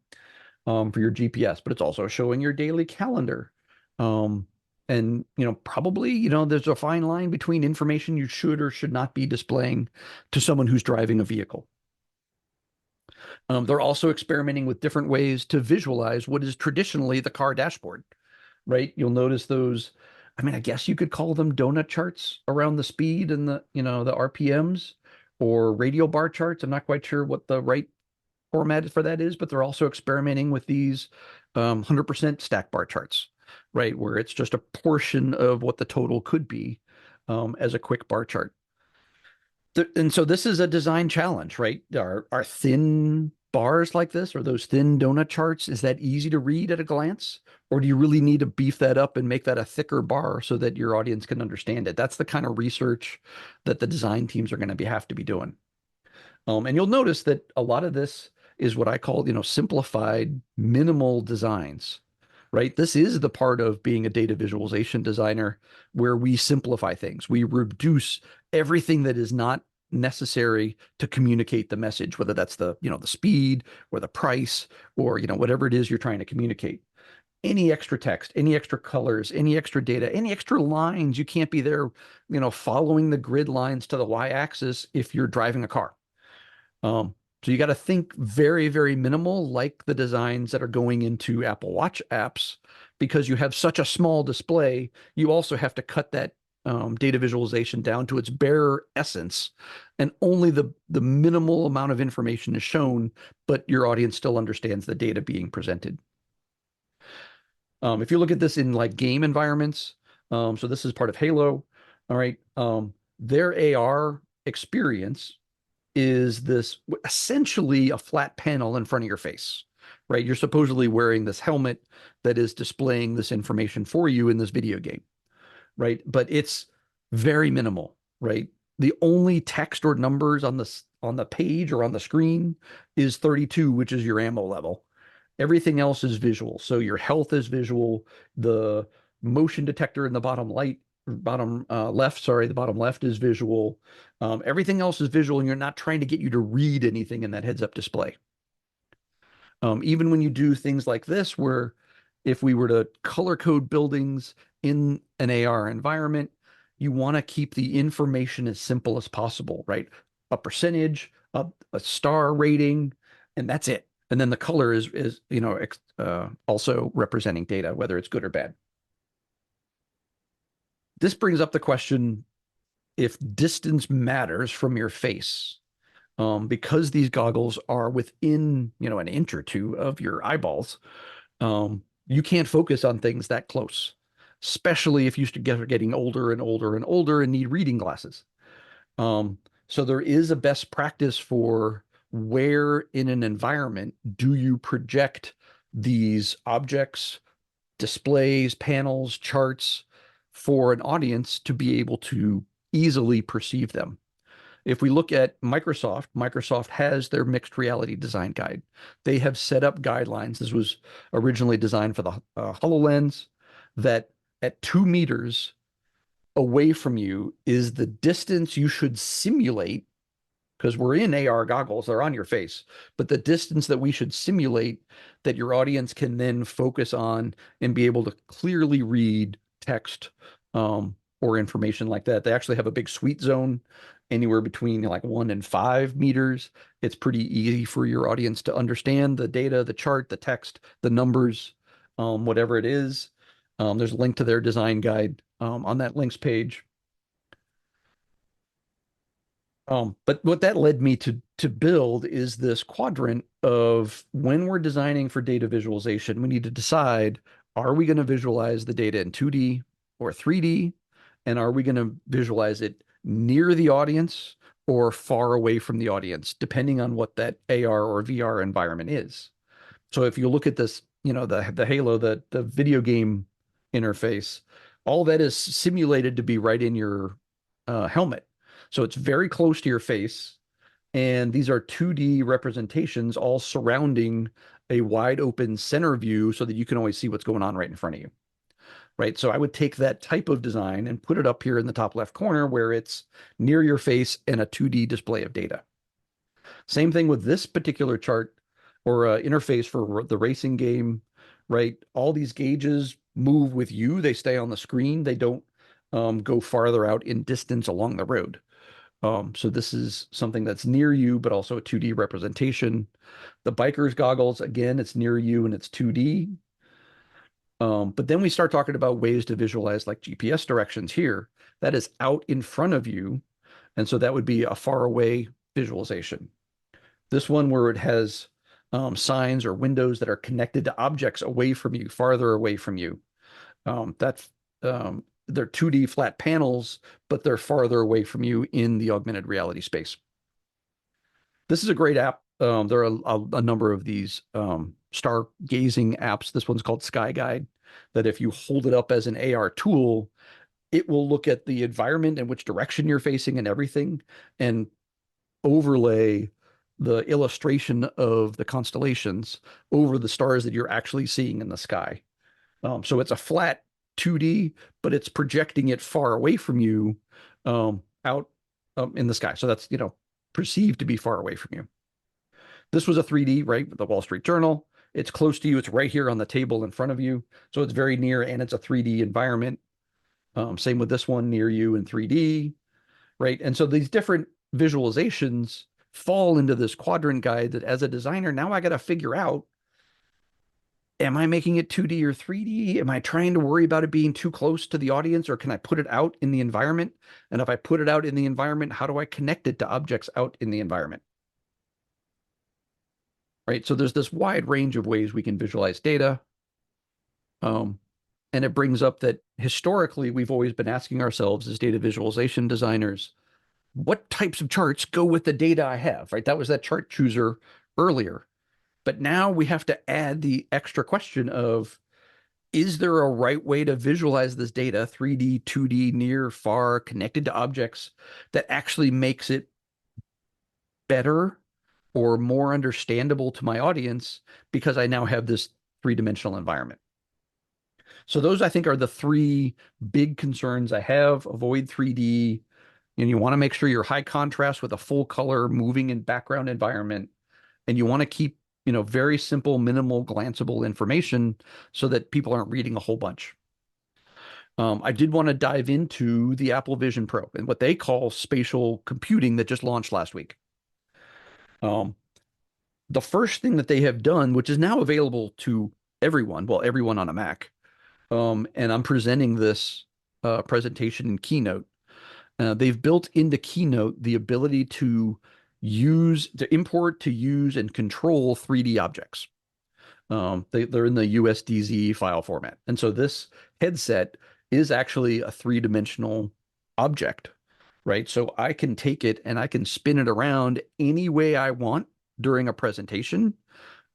for your GPS, but it's also showing your daily calendar. And probably there's a fine line between information you should or should not be displaying to someone who's driving a vehicle. They're also experimenting with different ways to visualize what is traditionally the car dashboard, right? You'll notice those, I mean, I guess you could call them donut charts around the speed and the RPMs, or radial bar charts. I'm not quite sure what the right format for that is, but they're also experimenting with these 100% stack bar charts, right? Where it's just a portion of what the total could be as a quick bar chart. And so this is a design challenge, right? Are thin bars like this, or those thin donut charts, is that easy to read at a glance? Or do you really need to beef that up and make that a thicker bar so that your audience can understand it? That's the kind of research that the design teams are going to have to be doing. And you'll notice that a lot of this is what I call, simplified minimal designs, right? This is the part of being a data visualization designer where we simplify things. We reduce everything that is not necessary to communicate the message, whether that's the speed or the price or, whatever it is you're trying to communicate. Any extra text, any extra colors, any extra data, any extra lines, you can't be there, following the grid lines to the y-axis if you're driving a car. So you got to think very, very minimal, like the designs that are going into Apple Watch apps, because you have such a small display. You also have to cut that data visualization down to its bare essence, and only the minimal amount of information is shown, but your audience still understands the data being presented. If you look at this in like game environments, so this is part of Halo, all right, their AR experience is this essentially a flat panel in front of your face, right? You're supposedly wearing this helmet that is displaying this information for you in this video game, right? But it's very minimal, right? The only text or numbers on the page or on the screen is 32, which is your ammo level. Everything else is visual. So your health is visual. The motion detector in the bottom left is visual. Everything else is visual, and you're not trying to get you to read anything in that heads-up display. Even when you do things like this, where if we were to color code buildings in an AR environment, you want to keep the information as simple as possible, right? A percentage, a star rating, and that's it. And then the color is also representing data, whether it's good or bad. This brings up the question if distance matters from your face, because these goggles are within, an inch or two of your eyeballs. You can't focus on things that close, especially if you are getting older and older and older and need reading glasses. So there is a best practice for where in an environment do you project these objects, displays, panels, charts for an audience to be able to easily perceive them. If we look at Microsoft has their mixed reality design guide. They have set up guidelines. This was originally designed for the HoloLens, that at 2 meters away from you is the distance you should simulate, because we're in AR goggles, they're on your face, but the distance that we should simulate that your audience can then focus on and be able to clearly read text or information like that. They actually have a big sweet zone anywhere between like 1 and 5 meters. It's pretty easy for your audience to understand the data, the chart, the text, the numbers, whatever it is. There's a link to their design guide on that links page. But what that led me to build is this quadrant of, when we're designing for data visualization, we need to decide, are we going to visualize the data in 2D or 3D? And are we going to visualize it near the audience or far away from the audience, depending on what that AR or VR environment is? So if you look at this, the Halo, the video game interface, all that is simulated to be right in your helmet. So it's very close to your face. And these are 2D representations all surrounding a wide open center view so that you can always see what's going on right in front of you. Right. So I would take that type of design and put it up here in the top left corner where it's near your face and a 2D display of data. Same thing with this particular chart or interface for the racing game, right? All these gauges move with you. They stay on the screen. They don't go farther out in distance along the road. So this is something that's near you, but also a 2D representation. The biker's goggles, again, it's near you and it's 2D. But then we start talking about ways to visualize like GPS directions here. That is out in front of you. And so that would be a far away visualization. This one where it has signs or windows that are connected to objects away from you, farther away from you. They're 2D flat panels, but they're farther away from you in the augmented reality space. This is a great app. There are a number of these stargazing apps. This one's called Sky Guide, that if you hold it up as an AR tool, it will look at the environment and which direction you're facing and everything, and overlay the illustration of the constellations over the stars that you're actually seeing in the sky. So it's a flat 2D, but it's projecting it far away from you out in the sky. So that's, perceived to be far away from you. This was a 3D, right? With the Wall Street Journal. It's close to you. It's right here on the table in front of you. So it's very near and it's a 3D environment. Same with this one, near you in 3D, right? And so these different visualizations fall into this quadrant guide that as a designer, now I got to figure out, am I making it 2D or 3D? Am I trying to worry about it being too close to the audience, or can I put it out in the environment? And if I put it out in the environment, how do I connect it to objects out in the environment? Right. So there's this wide range of ways we can visualize data. And it brings up that historically, we've always been asking ourselves as data visualization designers, what types of charts go with the data I have, right? That was that chart chooser earlier. But now we have to add the extra question of, is there a right way to visualize this data, 3D, 2D, near, far, connected to objects, that actually makes it better or more understandable to my audience because I now have this three-dimensional environment? So those, I think, are the three big concerns I have. Avoid 3D. And you want to make sure you're high contrast with a full color moving in background environment. And you want to keep, very simple, minimal, glanceable information so that people aren't reading a whole bunch. I did want to dive into the Apple Vision Pro and what they call spatial computing that just launched last week. The first thing that they have done, which is now available to everyone, well, everyone on a Mac, and I'm presenting this presentation in Keynote. They've built into Keynote the ability to import, to use, and control 3D objects. They're in the USDZ file format. And so this headset is actually a three-dimensional object, right? So I can take it and I can spin it around any way I want during a presentation.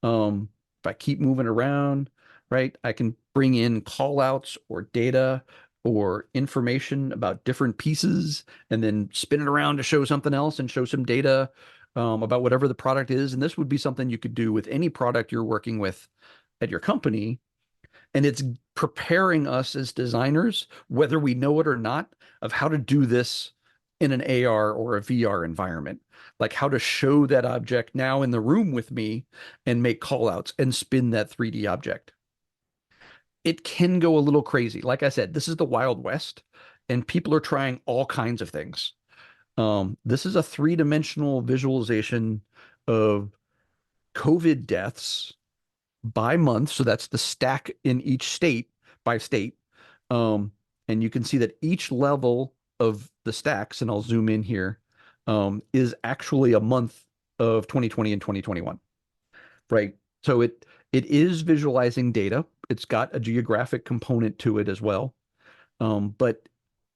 If I keep moving around, right, I can bring in call outs or data or information about different pieces and then spin it around to show something else and show some data about whatever the product is. And this would be something you could do with any product you're working with at your company. And it's preparing us as designers, whether we know it or not, of how to do this in an AR or a VR environment, like how to show that object now in the room with me and make call outs and spin that 3D object. It can go a little crazy. Like I said, this is the Wild West and people are trying all kinds of things. This is a three-dimensional visualization of COVID deaths by month. So that's the stack in each state by state. And you can see that each level of the stacks, and I'll zoom in here, is actually a month of 2020 and 2021, right? So it is visualizing data it's got a geographic component to it as well. But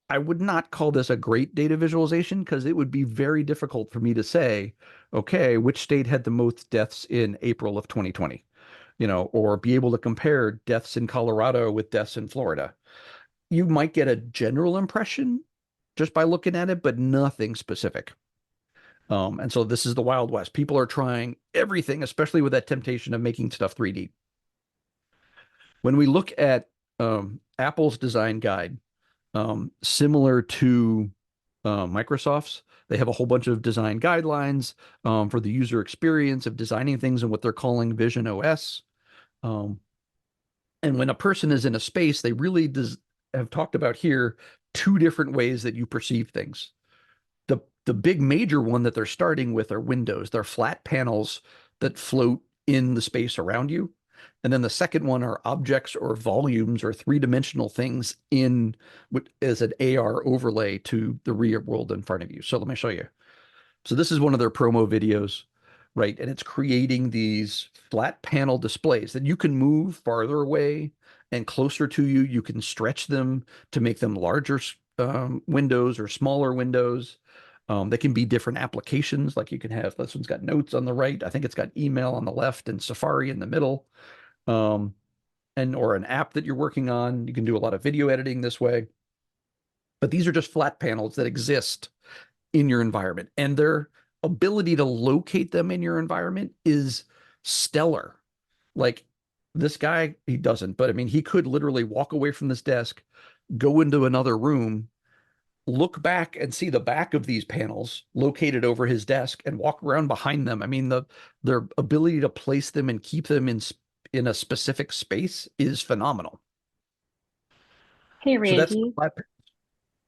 I would not call this a great data visualization because it would be very difficult for me to say, okay, which state had the most deaths in April of 2020, or be able to compare deaths in Colorado with deaths in Florida. You might get a general impression just by looking at it, but nothing specific. And so this is the Wild West. People are trying everything, especially with that temptation of making stuff 3D. When we look at Apple's design guide, similar to Microsoft's, they have a whole bunch of design guidelines for the user experience of designing things and what they're calling Vision OS. And when a person is in a space, they really have talked about here two different ways that you perceive things. The big major one that they're starting with are windows. They're flat panels that float in the space around you. And then the second one are objects or volumes or three-dimensional things in as an AR overlay to the real world in front of you. So let me show you. So this is one of their promo videos, right? And it's creating these flat panel displays that you can move farther away and closer to you. You can stretch them to make them larger windows or smaller windows. They can be different applications. Like you can have, this one's got notes on the right. I think it's got email on the left and Safari in the middle. Or an app that you're working on. You can do a lot of video editing this way. But these are just flat panels that exist in your environment. And their ability to locate them in your environment is stellar. Like this guy, he doesn't, but I mean, he could literally walk away from this desk, go into another room, look back and see the back of these panels located over his desk and walk around behind them. I mean, their ability to place them and keep them in a specific space is phenomenal. Hey, So that's Randy.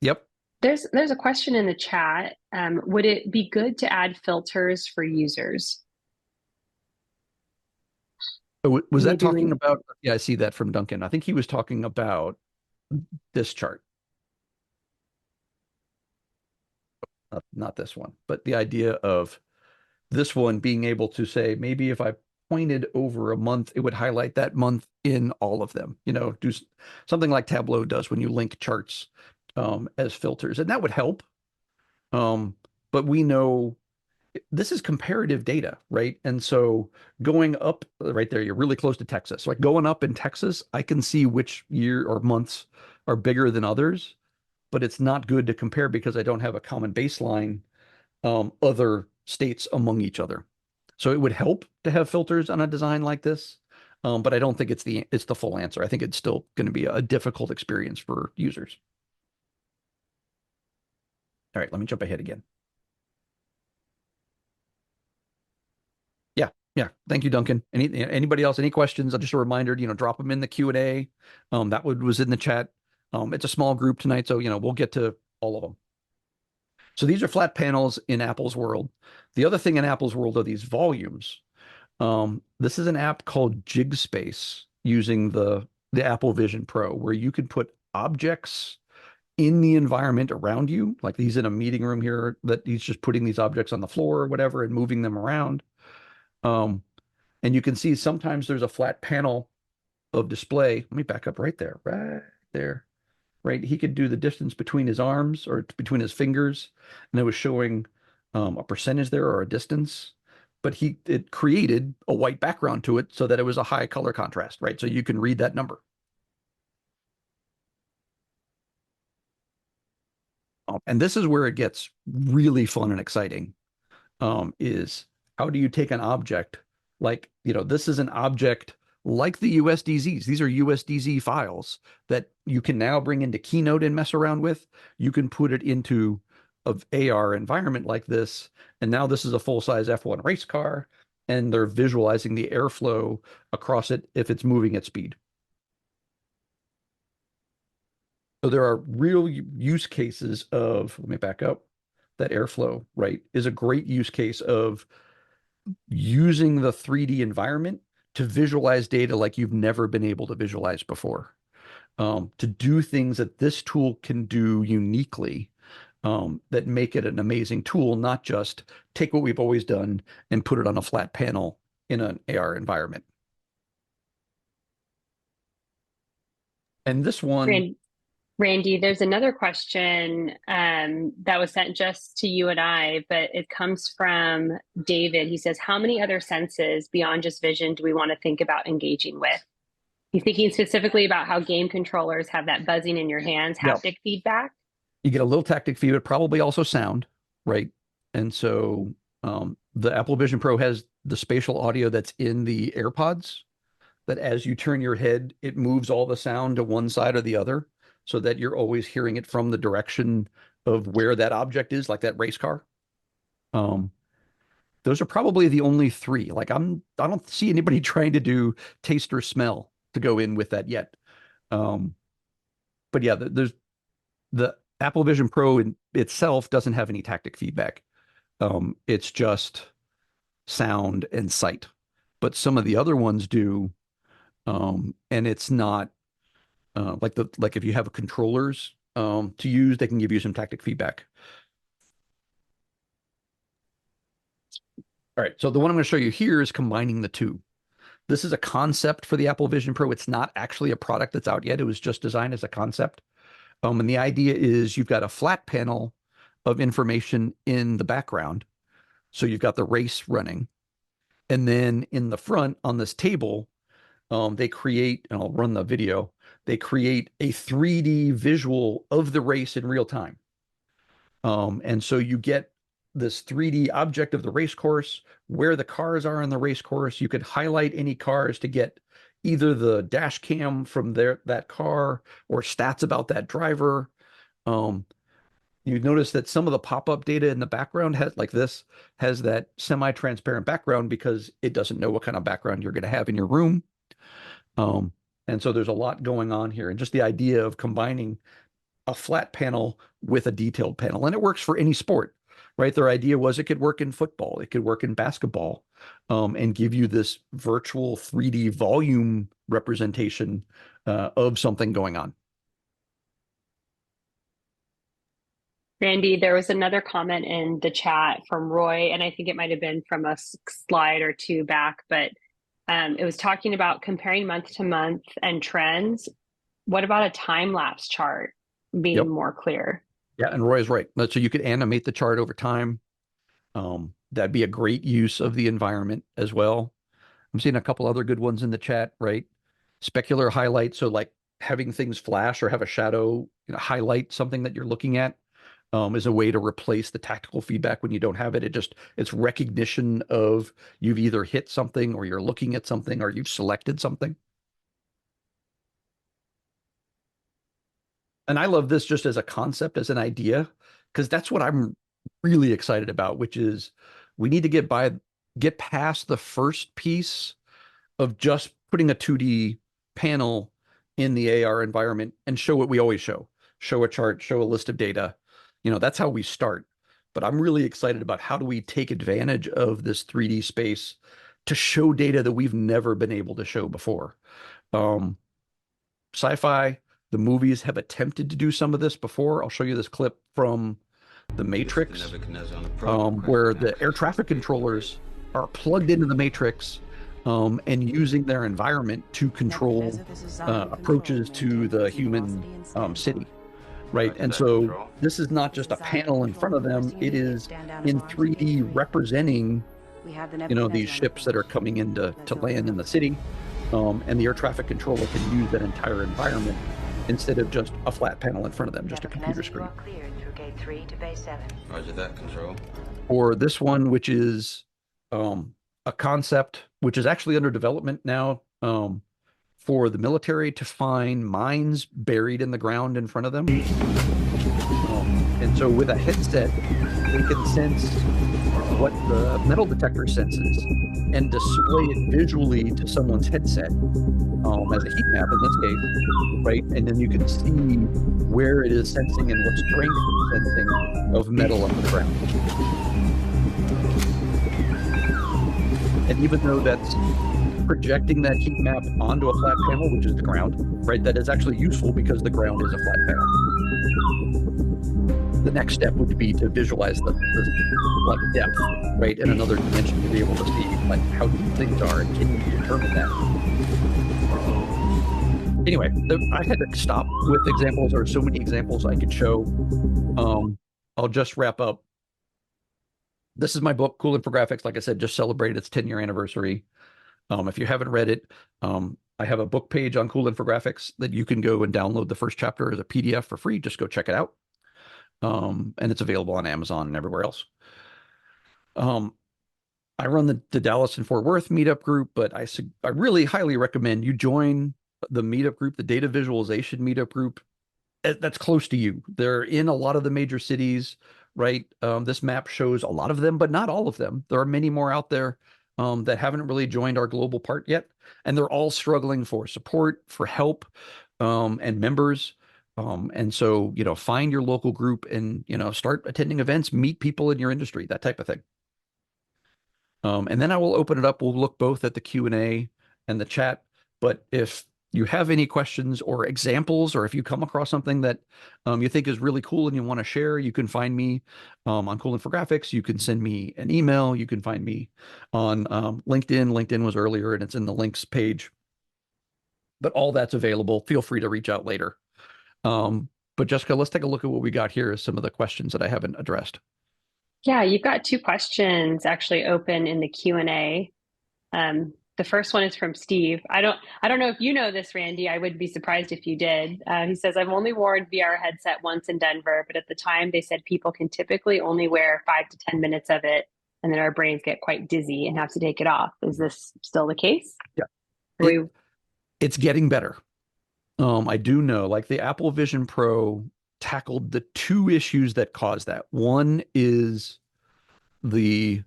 Yep. There's a question in the chat. Would it be good to add filters for users? Was that Maybe talking about? Yeah, I see that from Duncan. I think he was talking about this chart. Not this one, but the idea of this one being able to say, maybe if I pointed over a month, it would highlight that month in all of them, do something like Tableau does when you link charts as filters, and that would help. But we know this is comparative data, right? And so going up right there, you're really close to Texas. Like going up in Texas, I can see which year or months are bigger than others, but it's not good to compare because I don't have a common baseline, other states among each other. So it would help to have filters on a design like this, but I don't think it's the full answer. I think it's still going to be a difficult experience for users. All right, let me jump ahead again. Yeah. Thank you, Duncan. Anybody else, any questions? Just a reminder, drop them in the Q&A. That was in the chat. It's a small group tonight, so, we'll get to all of them. So these are flat panels in Apple's world. The other thing in Apple's world are these volumes. This is an app called JigSpace using the Apple Vision Pro, where you can put objects in the environment around you. Like he's in a meeting room here that he's just putting these objects on the floor or whatever and moving them around. And you can see sometimes there's a flat panel of display. Let me back up right there, right? He could do the distance between his arms or between his fingers, and it was showing a percentage there or a distance, but it created a white background to it so that it was a high color contrast, right? So you can read that number. And this is where it gets really fun and exciting, is how do you take an object like, this is an object like the USDZs. These are USDZ files that you can now bring into Keynote and mess around with. You can put it into an AR environment like this. And now this is a full-size F1 race car, and they're visualizing the airflow across it if it's moving at speed. So there are real use cases of, let me back up, that airflow, right, is a great use case of using the 3D environment to visualize data like you've never been able to visualize before, to do things that this tool can do uniquely, that make it an amazing tool, not just take what we've always done and put it on a flat panel in an AR environment. And this one, Randy, there's another question that was sent just to you and I, but it comes from David. He says, how many other senses beyond just vision do we want to think about engaging with? He's thinking specifically about how game controllers have that buzzing in your hands, haptic feedback. You get a little tactic feedback, probably also sound, right? And so the Apple Vision Pro has the spatial audio that's in the AirPods, that as you turn your head, it moves all the sound to one side or the other, so that you're always hearing it from the direction of where that object is, like that race car. Those are probably the only three. Like I don't see anybody trying to do taste or smell to go in with that yet. But yeah, there's the Apple Vision Pro in itself doesn't have any tactic feedback. It's just sound and sight. But some of the other ones do, and it's not like if you have controllers to use, they can give you some tactic feedback. All right, so the one I'm going to show you here is combining the two. This is a concept for the Apple Vision Pro. It's not actually a product that's out yet. It was just designed as a concept. And the idea is you've got a flat panel of information in the background. So you've got the race running. And then in the front on this table, they create, and I'll run the video, they create a 3D visual of the race in real time. And so you get this 3D object of the race course, where the cars are on the race course. You could highlight any cars to get either the dash cam from that car or stats about that driver. You notice that some of the pop-up data in the background has that semi-transparent background because it doesn't know what kind of background you're going to have in your room. And so there's a lot going on here, and just the idea of combining a flat panel with a detailed panel, and it works for any sport, right? Their idea was it could work in football, it could work in basketball, and give you this virtual 3D volume representation of something going on. Randy, there was another comment in the chat from Roy, and I think it might have been from a slide or two back, but it was talking about comparing month to month and trends. What about a time-lapse chart being more clear? Yeah, and Roy is right. So you could animate the chart over time. That'd be a great use of the environment as well. I'm seeing a couple other good ones in the chat, right? Specular highlight, so like having things flash or have a shadow, highlight something that you're looking at, is a way to replace the tactical feedback when you don't have it. It's recognition of you've either hit something or you're looking at something or you've selected something. And I love this just as a concept, as an idea, because that's what I'm really excited about, which is we need to get past the first piece of just putting a 2D panel in the AR environment and show what we always show a chart, show a list of data. That's how we start. But I'm really excited about how do we take advantage of this 3D space to show data that we've never been able to show before. Sci-fi, the movies have attempted to do some of this before. I'll show you this clip from The Matrix, where the air traffic controllers are plugged into the Matrix and using their environment to control approaches to the human city. Right. And so this is not just a panel in front of them. It is in 3D representing, these ships that are coming in to land in the city. And the air traffic controller can use that entire environment instead of just a flat panel in front of them, just a computer screen. Roger that, control. Or this one, which is a concept which is actually under development now, for the military to find mines buried in the ground in front of them. And so with a headset, they can sense what the metal detector senses and display it visually to someone's headset, as a heat map in this case, right? And then you can see where it is sensing and what strength it's sensing of metal under the ground. And even though that's projecting that heat map onto a flat panel, which is the ground, right? That is actually useful because the ground is a flat panel. The next step would be to visualize the depth, right? In another dimension to be able to see how deep things are, and can you determine that? Anyway, I had to stop with examples. There are so many examples I could show. I'll just wrap up. This is my book, Cool Infographics. Like I said, just celebrated its 10-year anniversary. If you haven't read it, I have a book page on Cool Infographics that you can go and download the first chapter as a PDF for free. Just go check it out. And it's available on Amazon and everywhere else. I run the Dallas and Fort Worth meetup group, but I really highly recommend you join the meetup group, the data visualization meetup group that's close to you. They're in a lot of the major cities, right? This map shows a lot of them, but not all of them. There are many more out there that haven't really joined our global part yet, and they're all struggling for support, for help, and members. And so, find your local group and, start attending events, meet people in your industry, that type of thing. And then I will open it up. We'll look both at the Q&A and the chat. But if you have any questions or examples, or if you come across something that you think is really cool and you want to share, you can find me on Cool Infographics. You can send me an email. You can find me on LinkedIn. LinkedIn was earlier, and it's in the links page. But all that's available. Feel free to reach out later. But Jessica, let's take a look at what we got here as some of the questions that I haven't addressed. Yeah, you've got two questions actually open in the Q&A. The first one is from Steve. I don't know if you know this, Randy. I would be surprised if you did. He says, I've only worn VR headset once in Denver, but at the time they said people can typically only wear 5 to 10 minutes of it, and then our brains get quite dizzy and have to take it off. Is this still the case? Yeah. It's getting better. I do know, like the Apple Vision Pro tackled the two issues that cause that. One is the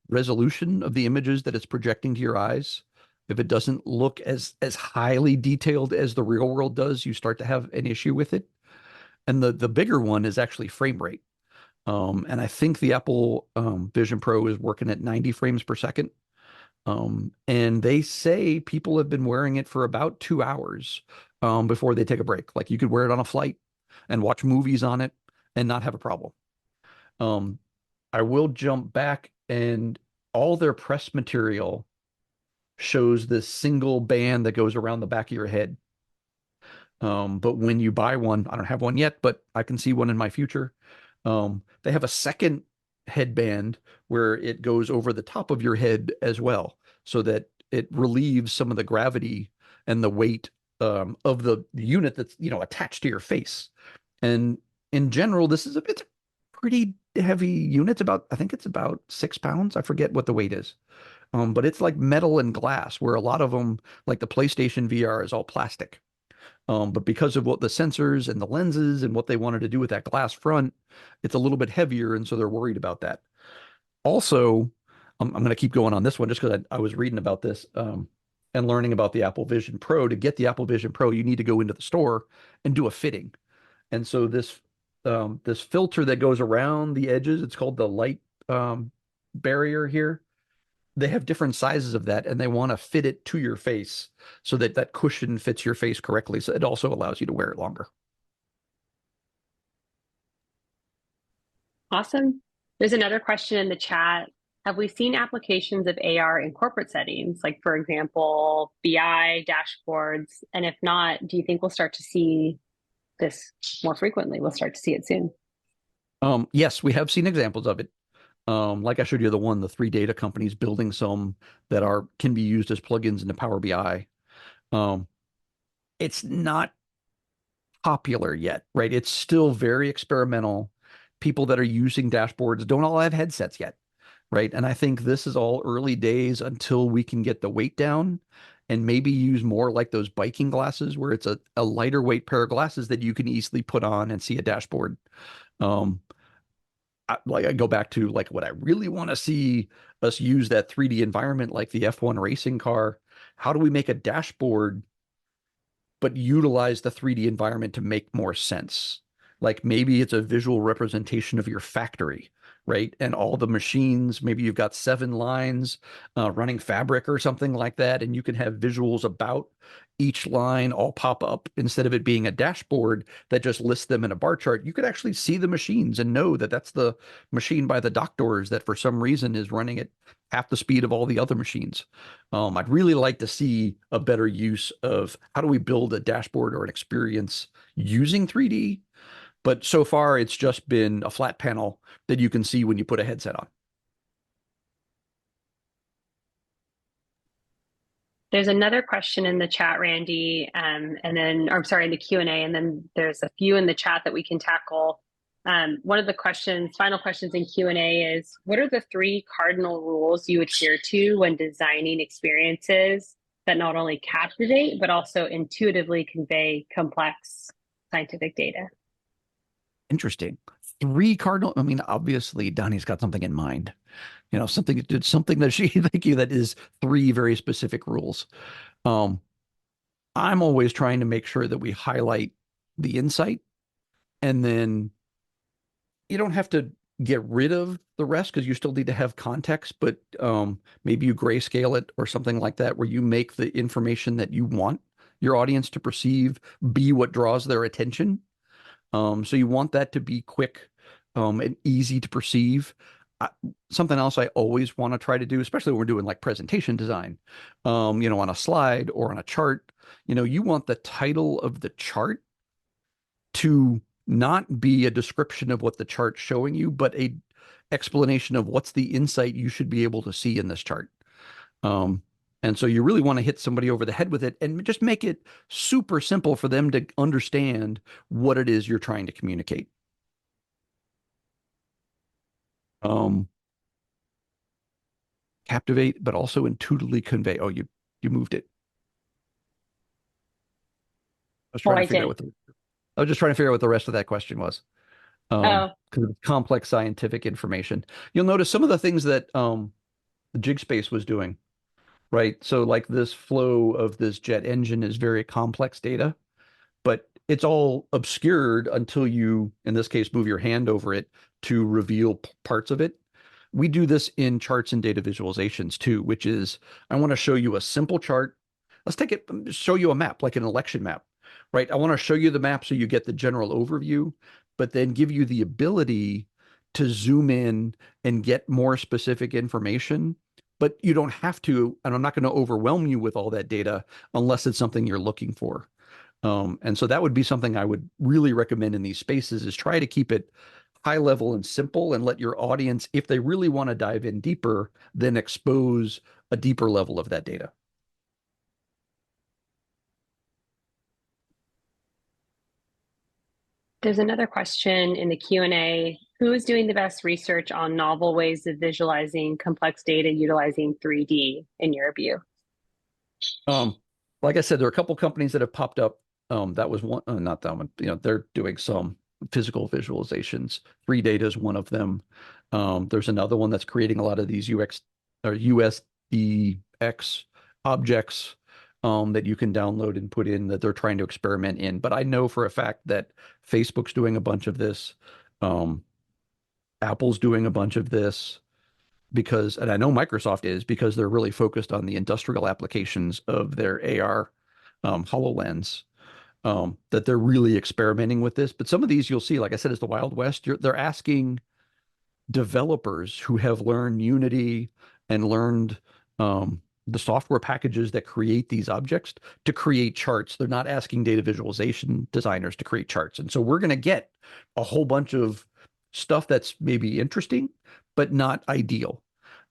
resolution of the images that it's projecting to your eyes. If it doesn't look as highly detailed as the real world does, you start to have an issue with it. And the bigger one is actually frame rate. And I think the Apple Vision Pro is working at 90 frames per second. And they say people have been wearing it for about 2 hours before they take a break. Like you could wear it on a flight and watch movies on it and not have a problem. I will jump back, and all their press material shows this single band that goes around the back of your head. But when you buy one, I don't have one yet, but I can see one in my future. They have a second headband where it goes over the top of your head as well, so that it relieves some of the gravity and the weight of the unit that's attached to your face. And in general, it's a pretty heavy unit. I think it's about 6 pounds. I forget what the weight is. But it's like metal and glass, where a lot of them, like the PlayStation VR, is all plastic. But because of what the sensors and the lenses and what they wanted to do with that glass front, it's a little bit heavier, and so they're worried about that. Also, I'm going to keep going on this one just because I was reading about this and learning about the Apple Vision Pro. To get the Apple Vision Pro, you need to go into the store and do a fitting. And so this filter that goes around the edges, it's called the light barrier here. They have different sizes of that, and they want to fit it to your face so that that cushion fits your face correctly. So it also allows you to wear it longer. Awesome. There's another question in the chat. Have we seen applications of AR in corporate settings, like, for example, BI, dashboards? And if not, do you think we'll start to see this more frequently? We'll start to see it soon. Yes, we have seen examples of it. Like I showed you the 3 data companies building some that can be used as plugins into Power BI. It's not popular yet, right? It's still very experimental. People that are using dashboards don't all have headsets yet, right? And I think this is all early days until we can get the weight down and maybe use more like those biking glasses, where it's a lighter weight pair of glasses that you can easily put on and see a dashboard. I go back to like what I really want to see us use that 3D environment, like the F1 racing car. How do we make a dashboard but utilize the 3D environment to make more sense? Like maybe it's a visual representation of your factory, right? And all the machines, maybe you've got 7 lines running fabric or something like that, and you can have visuals about each line all pop up. Instead of it being a dashboard that just lists them in a bar chart, you could actually see the machines and know that that's the machine by the dock doors that for some reason is running at half the speed of all the other machines. I'd really like to see a better use of how do we build a dashboard or an experience using 3D. But so far, it's just been a flat panel that you can see when you put a headset on. There's another question in the chat, Randy, and then, or I'm sorry, in the Q&A, and then there's a few in the chat that we can tackle. One of the final questions in Q&A is, what are the 3 cardinal rules you adhere to when designing experiences that not only captivate, but also intuitively convey complex scientific data? Interesting. 3 cardinal. I mean, obviously, Donnie's got something in mind. You know, something that she thank you that is 3 very specific rules. I'm always trying to make sure that we highlight the insight, and then you don't have to get rid of the rest because you still need to have context, but maybe you grayscale it or something like that, where you make the information that you want your audience to perceive be what draws their attention. So you want that to be quick and easy to perceive. Something else I always want to try to do, especially when we're doing like presentation design, you know, on a slide or on a chart, you know, you want the title of the chart to not be a description of what the chart's showing you, but a explanation of what's the insight you should be able to see in this chart. And so you really want to hit somebody over the head with it and just make it super simple for them to understand what it is you're trying to communicate. Captivate, but also intuitively convey. Oh, you moved it. I was trying to figure out what I was just trying to figure out what the rest of that question was. Because of complex scientific information. You'll notice some of the things that the JigSpace was doing, right? So like this flow of this jet engine is very complex data, but it's all obscured until you, in this case, move your hand over it to reveal parts of it. We do this in charts and data visualizations too, which is, I want to show you a simple chart. Let's take it, show you a map, like an election map, right? I want to show you the map so you get the general overview, but then give you the ability to zoom in and get more specific information. But you don't have to, and I'm not going to overwhelm you with all that data unless it's something you're looking for. And so that would be something I would really recommend in these spaces, is try to keep it high level and simple and let your audience, if they really want to dive in deeper, then expose a deeper level of that data. There's another question in the Q&A. Who is doing the best research on novel ways of visualizing complex data utilizing 3D in your view? Like I said, there are a couple companies that have popped up. That was one, not that one. You know, they're doing some physical visualizations. 3Data is one of them. There's another one that's creating a lot of these UX or USDX objects that you can download and put in, that they're trying to experiment in. But I know for a fact that Facebook's doing a bunch of this. Apple's doing a bunch of this because, and I know Microsoft is, because they're really focused on the industrial applications of their AR HoloLens, that they're really experimenting with this. But some of these you'll see, like I said, is the Wild West. They're asking developers who have learned Unity and learned the software packages that create these objects to create charts. They're not asking data visualization designers to create charts. And so we're going to get a whole bunch of stuff that's maybe interesting, but not ideal.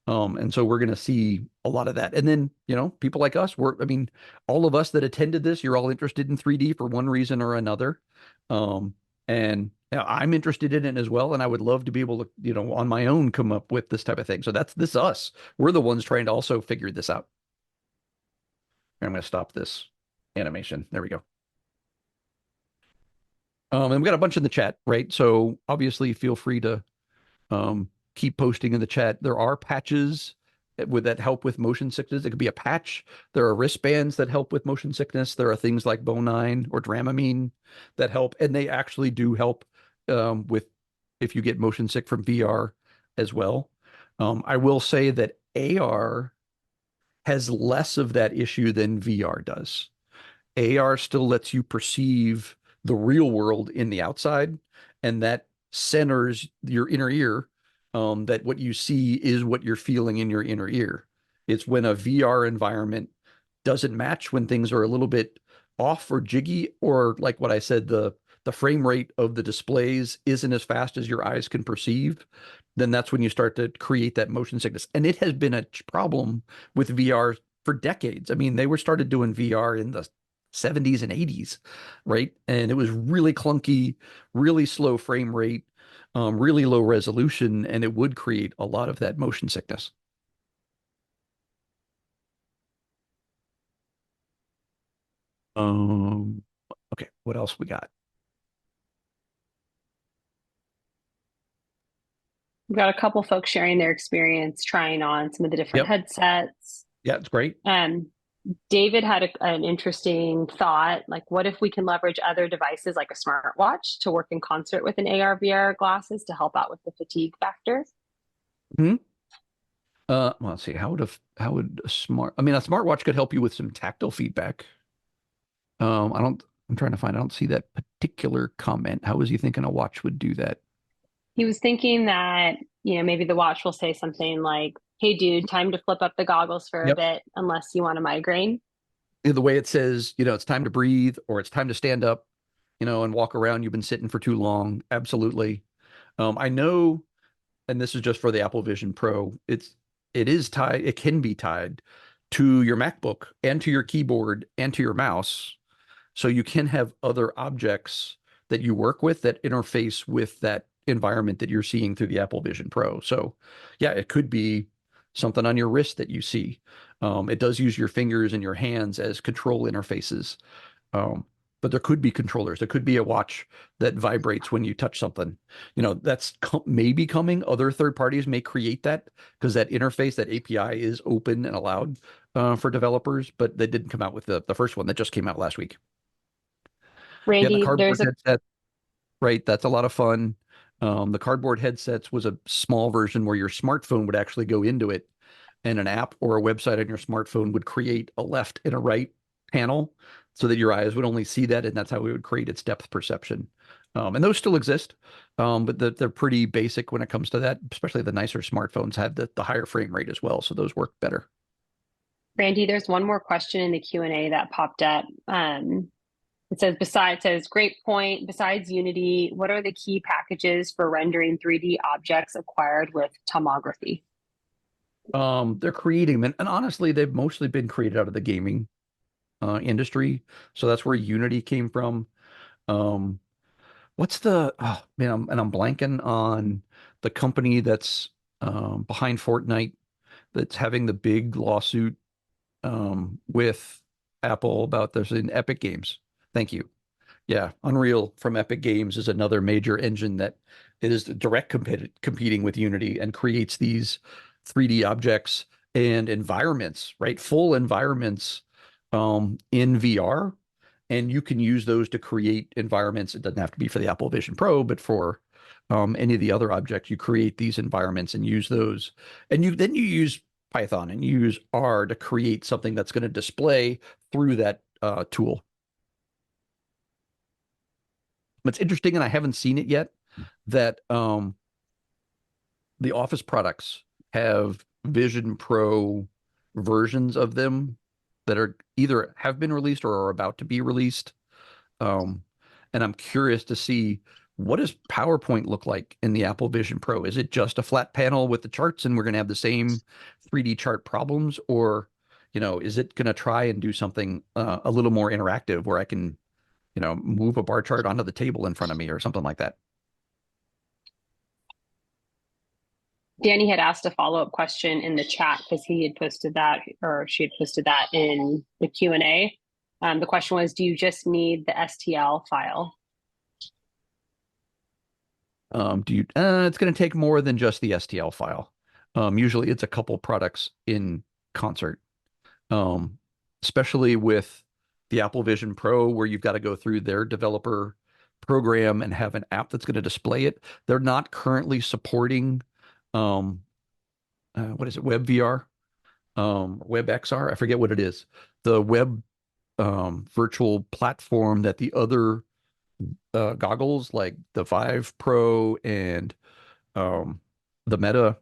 And so we're going to see a lot of that. And then, you know, people like us, I mean, all of us that attended this, you're all interested in 3D for one reason or another. And you know, I'm interested in it as well. And I would love to be able to, you know, on my own, come up with this type of thing. So this us. We're the ones trying to also figure this out. I'm going to stop this animation. There we go. And we got a bunch in the chat, right? So obviously feel free to keep posting in the chat. There are patches that help with motion sickness. It could be a patch. There are wristbands that help with motion sickness. There are things like Bonine or Dramamine that help, and they actually do help with if you get motion sick from VR. as well. I will say that AR has less of that issue than VR does. AR still lets you perceive the real world in the outside, and that centers your inner ear. That what you see is what you're feeling in your inner ear. It's when a VR environment doesn't match, when things are a little bit off or jiggy, or like what I said, the frame rate of the displays isn't as fast as your eyes can perceive, then that's when you start to create that motion sickness. And it has been a problem with VR for decades. I mean, they were started doing VR in the 70s and 80s, right? And it was really clunky, really slow frame rate, really low resolution, and it would create a lot of that motion sickness. Um, okay, what else we got? We've got a couple folks sharing their experience trying on some of the different Yep. headsets. Yeah, it's great. David had an interesting thought, like what if we can leverage other devices like a smartwatch to work in concert with an AR VR glasses to help out with the fatigue factor? Hmm. Well, let's see. How would a I mean, a smartwatch could help you with some tactile feedback. I don't. I'm trying to find. I don't see that particular comment. How was he thinking a watch would do that? He was thinking that, maybe the watch will say something like, "Hey dude, time to flip up the goggles for a Yep. bit unless you want a migraine." The way it says, it's time to breathe or it's time to stand up, and walk around. You've been sitting for too long. Absolutely. I know, and this is just for the Apple Vision Pro. It is tied. It can be tied to your MacBook and to your keyboard and to your mouse. So you can have other objects that you work with that interface with that environment that you're seeing through the Apple Vision Pro. So yeah, it could be something on your wrist that you see. It does use your fingers and your hands as control interfaces. But there could be controllers. There could be a watch that vibrates when you touch something. That's maybe coming. Other third parties may create that because that interface, that API is open and allowed for developers, but they didn't come out with the first one that just came out last week. Yeah, the Randy, cardboard headset, right? That's a lot of fun. The cardboard headsets was a small version where your smartphone would actually go into it, and an app or a website on your smartphone would create a left and a right panel so that your eyes would only see that, and that's how we would create its depth perception. And those still exist, but they're pretty basic when it comes to that. Especially the nicer smartphones have the higher frame rate as well, so those work better. Randy, there's one more question in the Q&A that popped up. It says, great point. Besides Unity, what are the key packages for rendering 3D objects acquired with tomography? They're creating them, and honestly, they've mostly been created out of the gaming industry. So that's where Unity came from. What's the, oh man, I'm blanking on the company that's behind Fortnite that's having the big lawsuit with Apple about this in Epic Games. Thank you. Yeah, Unreal from Epic Games is another major engine that is direct competing with Unity and creates these 3D objects and environments, right? Full environments in VR. And you can use those to create environments. It doesn't have to be for the Apple Vision Pro, but for any of the other objects, you create these environments and use those. And then you use Python and you use R to create something that's going to display through that tool. What's interesting, and I haven't seen it yet, that the Office products have Vision Pro versions of them that are either have been released or are about to be released. And I'm curious to see, what does PowerPoint look like in the Apple Vision Pro? Is it just a flat panel with the charts and we're going to have the same 3D chart problems? Or, is it going to try and do something a little more interactive where I can move a bar chart onto the table in front of me or something like that? Danny had asked a follow-up question in the chat because he had posted that, or she had posted that in the Q&A. The question was, do you just need the STL file? It's going to take more than just the STL file. Usually it's a couple products in concert, especially with the Apple Vision Pro, where you've got to go through their developer program and have an app that's going to display it. They're not currently supporting um, what is it? Web VR, Web XR. I forget what it is. The web virtual platform that the other goggles like the Vive Pro and the Meta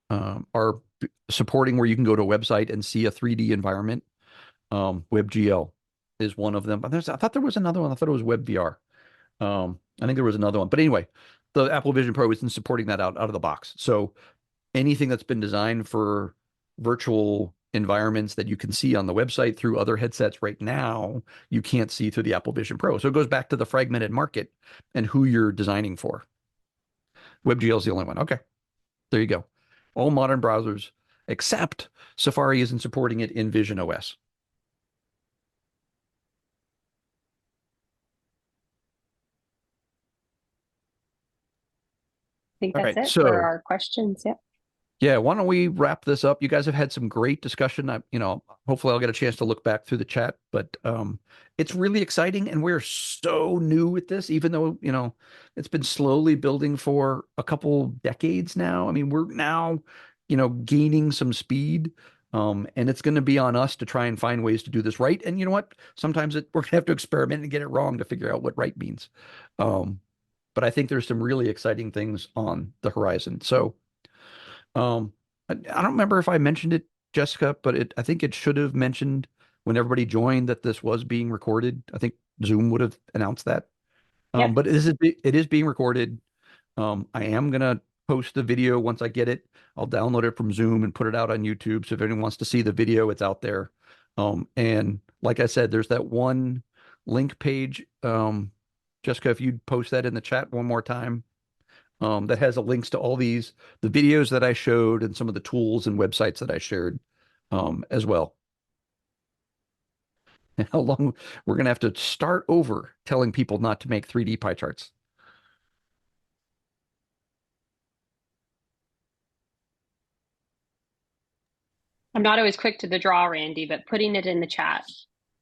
are supporting, where you can go to a website and see a 3D environment. WebGL is one of them. But I thought there was another one. I thought it was WebVR. I think there was another one. But anyway, the Apple Vision Pro isn't supporting that out of the box. So anything that's been designed for virtual environments that you can see on the website through other headsets right now, you can't see through the Apple Vision Pro. So it goes back to the fragmented market and who you're designing for. WebGL is the only one. Okay, there you go. All modern browsers, except Safari isn't supporting it in Vision OS. I think All that's right, it for so our questions. Yep. yeah, why don't we wrap this up? You guys have had some great discussion. Hopefully I'll get a chance to look back through the chat, but it's really exciting, and we're so new at this, even though, it's been slowly building for a couple decades now. I mean, we're now, gaining some speed. And it's going to be on us to try and find ways to do this right. And you know what? Sometimes we're going to have to experiment and get it wrong to figure out what right means. But I think there's some really exciting things on the horizon. So, I don't remember if I mentioned it, Jessica, but I think it should have mentioned when everybody joined that this was being recorded. I think Zoom would have announced that. Yep. But it is being recorded. I am gonna post the video once I get it. I'll download it from Zoom and put it out on YouTube. So if anyone wants to see the video, it's out there. And like I said, there's that one link page. Jessica, if you'd post that in the chat one more time, that has links to all the videos that I showed and some of the tools and websites that I shared, as well. And how long we're going to have to start over telling people not to make 3D pie charts. I'm not always quick to the draw, Randy, but putting it in the chat,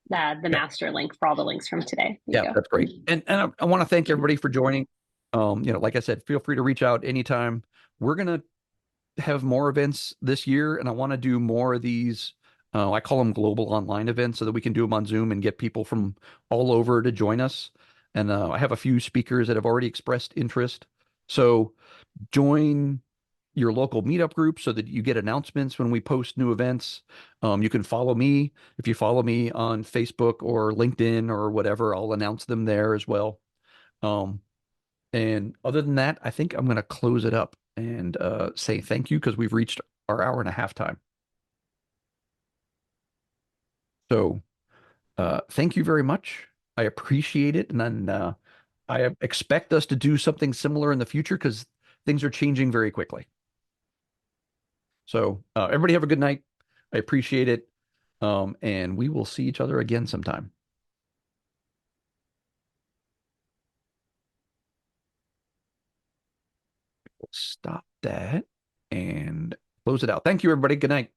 the master link for all the links from today. There you go. That's great. And I want to thank everybody for joining. Like I said, feel free to reach out anytime. We're going to have more events this year, and I want to do more of these. I call them global online events, so that we can do them on Zoom and get people from all over to join us. And I have a few speakers that have already expressed interest. So join your local meetup group so that you get announcements when we post new events. You can follow me. If you follow me on Facebook or LinkedIn or whatever, I'll announce them there as well. And other than that, I think I'm going to close it up and say thank you, because we've reached our hour and a half time. So thank you very much. I appreciate it. And then I expect us to do something similar in the future, because things are changing very quickly. So everybody have a good night. I appreciate it. And we will see each other again sometime. Stop that and close it out. Thank you, everybody. Good night.